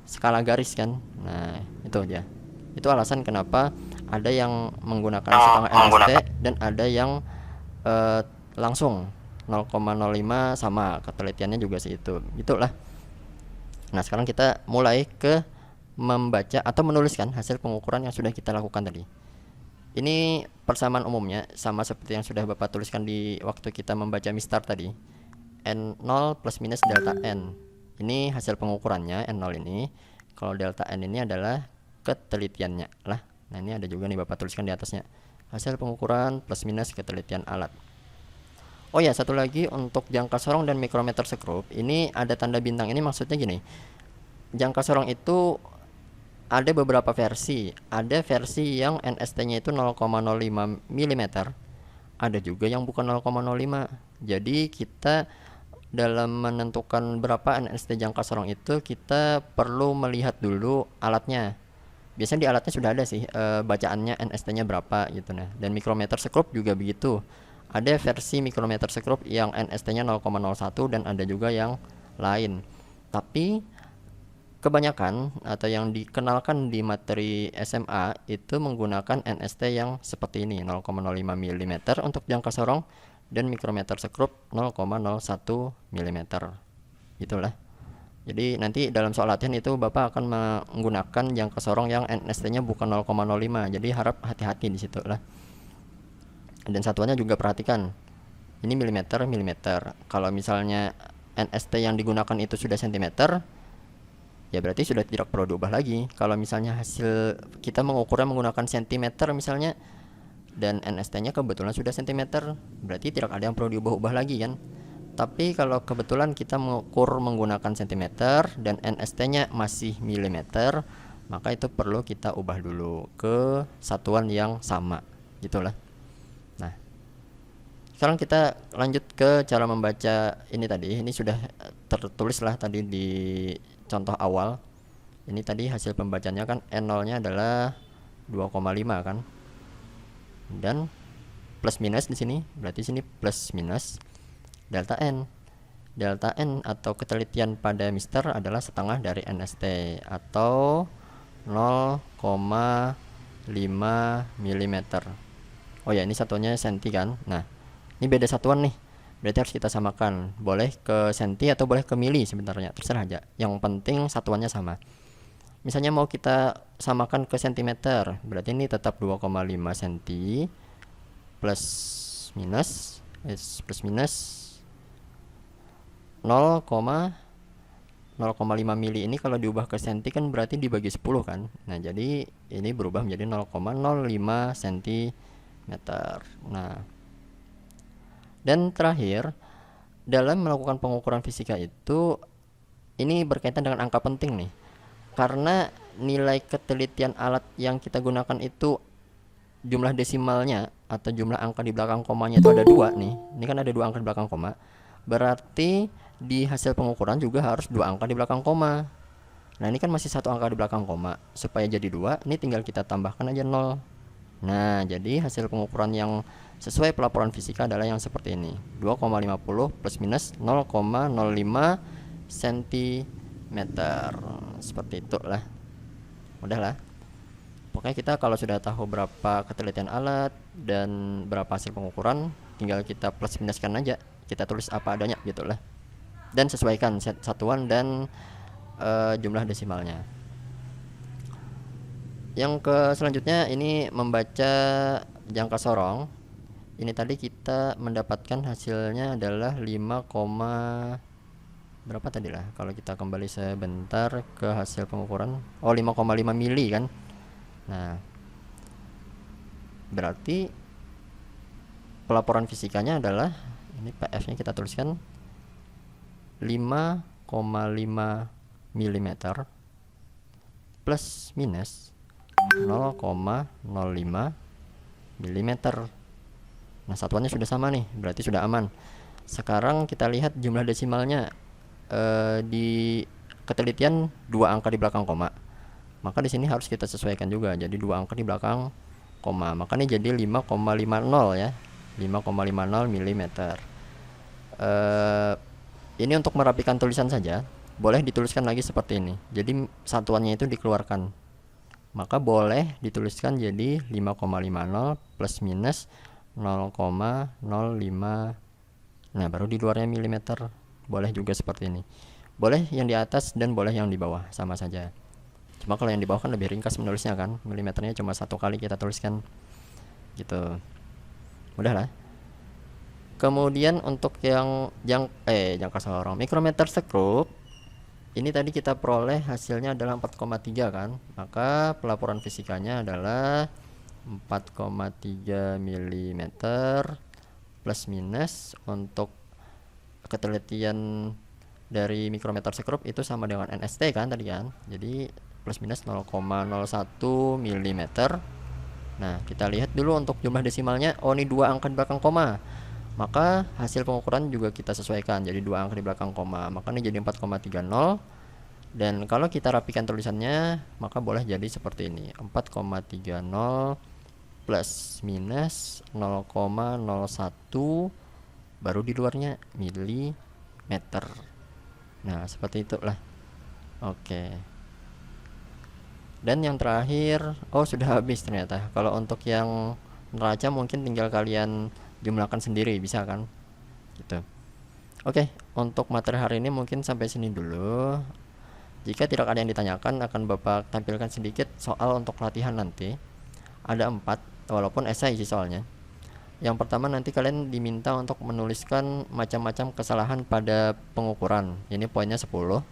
A: skala garis kan. Nah itu aja. Itu alasan kenapa ada yang menggunakan setengah NST dan ada yang langsung 0,05 sama ketelitiannya juga segitu. Gitulah. Nah sekarang kita mulai ke membaca atau menuliskan hasil pengukuran yang sudah kita lakukan tadi. Ini persamaan umumnya sama seperti yang sudah Bapak tuliskan di waktu kita membaca MISTAR tadi. N0 plus minus delta N. Ini hasil pengukurannya N0 ini. Kalau delta N ini adalah ketelitiannya lah. Nah ini ada juga nih Bapak tuliskan di atasnya. Hasil pengukuran plus minus ketelitian alat. Oh ya, satu lagi untuk jangka sorong dan mikrometer sekrup. Ini ada tanda bintang. Ini maksudnya gini. Jangka sorong itu ada beberapa versi. Ada versi yang NST-nya itu 0,05 mm. Ada juga yang bukan 0,05. Jadi kita dalam menentukan berapa NST jangka sorong itu kita perlu melihat dulu alatnya. Biasanya di alatnya sudah ada sih bacaannya NST-nya berapa gitu. Nah, dan mikrometer sekrup juga begitu. Ada versi mikrometer sekrup yang NST-nya 0,01 dan ada juga yang lain. Tapi kebanyakan atau yang dikenalkan di materi SMA itu menggunakan NST yang seperti ini, 0,05 mm untuk jangka sorong dan mikrometer sekrup 0,01 mm. Itulah. Jadi nanti dalam soal latihan itu Bapak akan menggunakan jangka sorong yang NST-nya bukan 0,05. Jadi harap hati-hati di situ lah. Dan satuannya juga perhatikan. Ini milimeter. Kalau misalnya NST yang digunakan itu sudah sentimeter, ya berarti sudah tidak perlu diubah lagi. Kalau misalnya hasil kita mengukurnya menggunakan sentimeter misalnya dan NST-nya kebetulan sudah sentimeter, berarti tidak ada yang perlu diubah-ubah lagi kan. Tapi kalau kebetulan kita mengukur menggunakan sentimeter dan NST-nya masih milimeter, maka itu perlu kita ubah dulu ke satuan yang sama, gitulah. Nah, sekarang kita lanjut ke cara membaca ini tadi. Ini sudah tertulis lah tadi di contoh awal. Ini tadi hasil pembacanya kan N0-nya adalah 2,5 kan. Dan plus minus di sini, berarti sini plus minus delta N. Delta N atau ketelitian pada Mister adalah setengah dari NST atau 0,5 mm. Oh ya, ini satuannya senti kan. Nah, ini beda satuan nih. Berarti harus kita samakan. Boleh ke senti atau boleh ke mili sebenarnya, terserah aja. Yang penting satuannya sama. Misalnya mau kita samakan ke sentimeter, berarti ini tetap 2,5 senti plus minus 0,5 mili. Ini kalau diubah ke senti kan berarti dibagi 10 kan. Nah, jadi ini berubah menjadi 0,05 cm. Nah, dan terakhir, dalam melakukan pengukuran fisika itu ini berkaitan dengan angka penting nih. Karena nilai ketelitian alat yang kita gunakan itu jumlah desimalnya atau jumlah angka di belakang komanya itu ada 2 nih. Ini kan ada 2 angka di belakang koma. Berarti di hasil pengukuran juga harus 2 angka di belakang koma. Nah, ini kan masih 1 angka di belakang koma. Supaya jadi 2, ini tinggal kita tambahkan aja 0. Nah, jadi hasil pengukuran yang sesuai pelaporan fisika adalah yang seperti ini. 2,50 plus minus 0,05 cm. Seperti itulah. Mudah lah. Pokoknya kita kalau sudah tahu berapa ketelitian alat dan berapa hasil pengukuran, tinggal kita plus minuskan aja. Kita tulis apa adanya gitulah. Dan sesuaikan satuan dan jumlah desimalnya. Yang ke selanjutnya ini membaca jangka sorong. Ini tadi kita mendapatkan hasilnya adalah 5, berapa tadi lah. Kalau kita kembali sebentar ke hasil pengukuran, 5,5 mili kan. Nah, berarti pelaporan fisikanya adalah ini PF-nya kita tuliskan 5,5 mm plus minus 0,05 mm. Nah, satuannya sudah sama nih, berarti sudah aman. Sekarang kita lihat jumlah desimalnya. Di ketelitian 2 angka di belakang koma. Maka di sini harus kita sesuaikan juga. Jadi 2 angka di belakang koma. Maka ini jadi 5,50 ya. 5,50 mm. Ini untuk merapikan tulisan saja. Boleh dituliskan lagi seperti ini. Jadi satuannya itu dikeluarkan. Maka boleh dituliskan jadi 5,50 plus minus 0,05. Nah, baru di luarnya milimeter. Boleh juga seperti ini. Boleh yang di atas dan boleh yang di bawah, sama saja. Cuma kalau yang di bawah kan lebih ringkas menulisnya kan. Milimeternya cuma 1 kali kita tuliskan. Gitu. Mudah lah. Kemudian untuk yang jangka sorong mikrometer sekrup, ini tadi kita peroleh hasilnya adalah 4,3 kan. Maka pelaporan fisikanya adalah 4,3 mm plus minus untuk ketelitian dari mikrometer sekrup itu sama dengan NST kan tadi kan. Jadi plus minus 0,01 mm. Nah, kita lihat dulu untuk jumlah desimalnya. Oh, ini 2 angka di belakang koma. Maka hasil pengukuran juga kita sesuaikan. Jadi 2 angka di belakang koma. Maka ini jadi 4,30. Dan kalau kita rapikan tulisannya, maka boleh jadi seperti ini. 4,30 plus minus 0,01 baru di luarnya milimeter. Nah, seperti itulah. Oke. Dan yang terakhir, sudah habis ternyata. Kalau untuk yang neraca mungkin tinggal kalian jumlahkan sendiri, bisa kan? Gitu. Oke, untuk materi hari ini mungkin sampai sini dulu. Jika tidak ada yang ditanyakan, akan Bapak tampilkan sedikit soal untuk latihan nanti. Ada 4, walaupun esai sih soalnya. Yang pertama nanti kalian diminta untuk menuliskan macam-macam kesalahan pada pengukuran. Ini poinnya 10.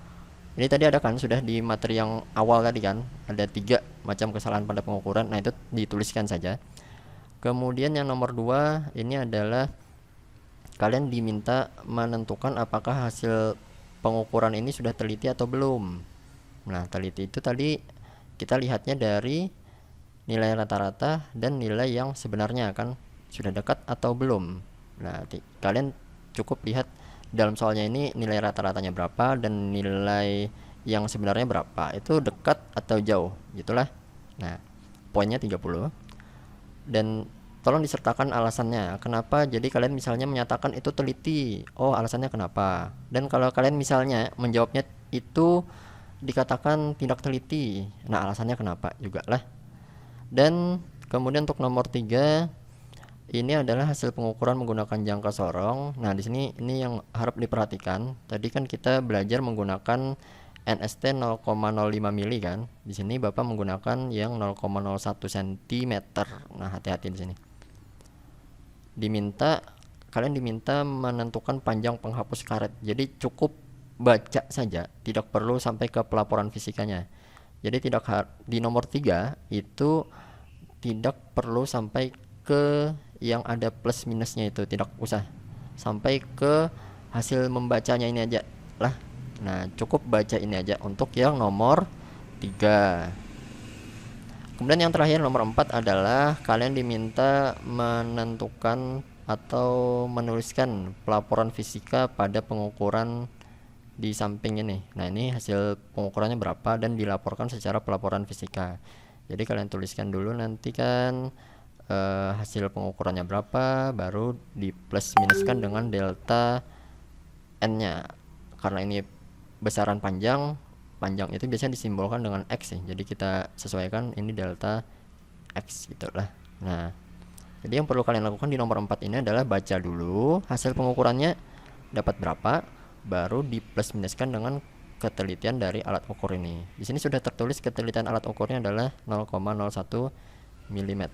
A: Ini tadi ada kan sudah di materi yang awal tadi kan. Ada 3 macam kesalahan pada pengukuran. Nah, itu dituliskan saja. Kemudian yang nomor 2 ini adalah kalian diminta menentukan apakah hasil pengukuran ini sudah teliti atau belum. Nah, teliti itu tadi kita lihatnya dari nilai rata-rata dan nilai yang sebenarnya kan. Sudah dekat atau belum. Nah, kalian cukup lihat dalam soalnya ini nilai rata-ratanya berapa dan nilai yang sebenarnya berapa. Itu dekat atau jauh, gitulah. Nah, poinnya 30. Dan tolong disertakan alasannya. Kenapa? Jadi kalian misalnya menyatakan itu teliti. Oh, alasannya kenapa? Dan kalau kalian misalnya menjawabnya itu dikatakan tidak teliti. Nah, alasannya kenapa juga lah. Dan kemudian untuk nomor 3 ini adalah hasil pengukuran menggunakan jangka sorong. Nah, di sini ini yang harap diperhatikan. Tadi kan kita belajar menggunakan NST 0,05 mili kan. Di sini Bapak menggunakan yang 0,01 cm. Nah, hati-hati di sini. Kalian diminta menentukan panjang penghapus karet. Jadi cukup baca saja, tidak perlu sampai ke pelaporan fisikanya. Jadi di nomor 3 itu tidak perlu sampai ke yang ada plus minusnya, itu tidak usah sampai ke hasil membacanya ini aja lah. Nah, cukup baca ini aja untuk yang nomor 3. Kemudian yang terakhir nomor 4 adalah kalian diminta menentukan atau menuliskan pelaporan fisika pada pengukuran di samping ini. Nah, ini hasil pengukurannya berapa dan dilaporkan secara pelaporan fisika. Jadi kalian tuliskan dulu nanti kan hasil pengukurannya berapa, baru di plus minuskan dengan delta n-nya. Karena ini besaran panjang itu biasanya disimbolkan dengan x sih. Jadi kita sesuaikan ini delta x gitulah. Nah, jadi yang perlu kalian lakukan di nomor 4 ini adalah baca dulu hasil pengukurannya dapat berapa, baru di plus minuskan dengan ketelitian dari alat ukur ini. Di sini sudah tertulis ketelitian alat ukurnya adalah 0,01 mm.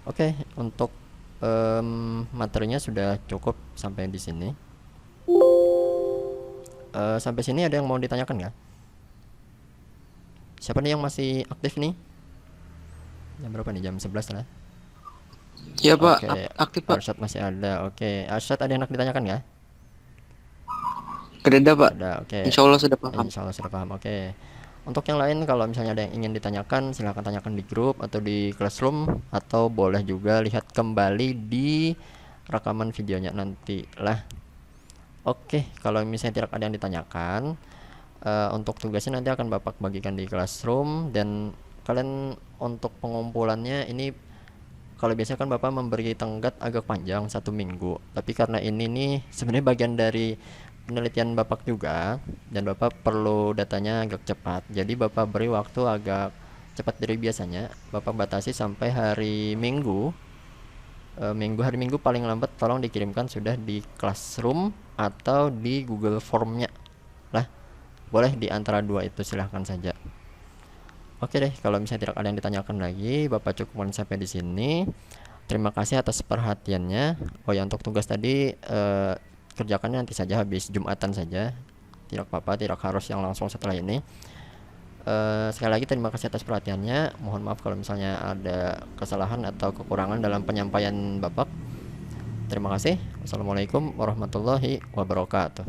A: Oke, untuk materinya sudah cukup sampai di sini. Sampai sini ada yang mau ditanyakan nggak? Siapa nih yang masih aktif nih? Jam berapa nih? Jam 11 lah.
B: Iya Pak,
A: Oke,
B: aktif Pak.
A: Arsyad masih ada. Oke, Arsyad ada yang nak ditanyakan nggak?
B: Kereda Pak.
A: Ada. Oke.
B: Insya Allah sudah paham.
A: Insya Allah sudah paham. Oke. Untuk yang lain, kalau misalnya ada yang ingin ditanyakan, silahkan tanyakan di grup atau di classroom, atau boleh juga lihat kembali di rekaman videonya nanti lah. Oke, kalau misalnya tidak ada yang ditanyakan, untuk tugasnya nanti akan Bapak bagikan di classroom. Dan kalian untuk pengumpulannya ini, kalau biasanya kan Bapak memberi tenggat agak panjang 1 minggu, tapi karena ini nih sebenarnya bagian dari penelitian Bapak juga, dan Bapak perlu datanya agak cepat, jadi Bapak beri waktu agak cepat dari biasanya. Bapak batasi sampai hari Minggu. Hari Minggu paling lambat tolong dikirimkan sudah di classroom atau di Google Formnya lah. Boleh di antara dua itu, silahkan saja. Oke deh, kalau misalnya tidak ada yang ditanyakan lagi, Bapak cukupkan sampai di sini. Terima kasih atas perhatiannya. Oh ya, untuk tugas tadi kerjakannya nanti saja habis Jumatan saja. Tidak apa-apa, tidak harus yang langsung setelah ini. Sekali lagi terima kasih atas perhatiannya. Mohon maaf kalau misalnya ada kesalahan atau kekurangan dalam penyampaian Bapak. Terima kasih. Wassalamualaikum warahmatullahi wabarakatuh.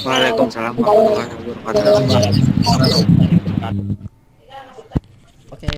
B: Waalaikumsalam warahmatullahi wabarakatuh.
A: Oke.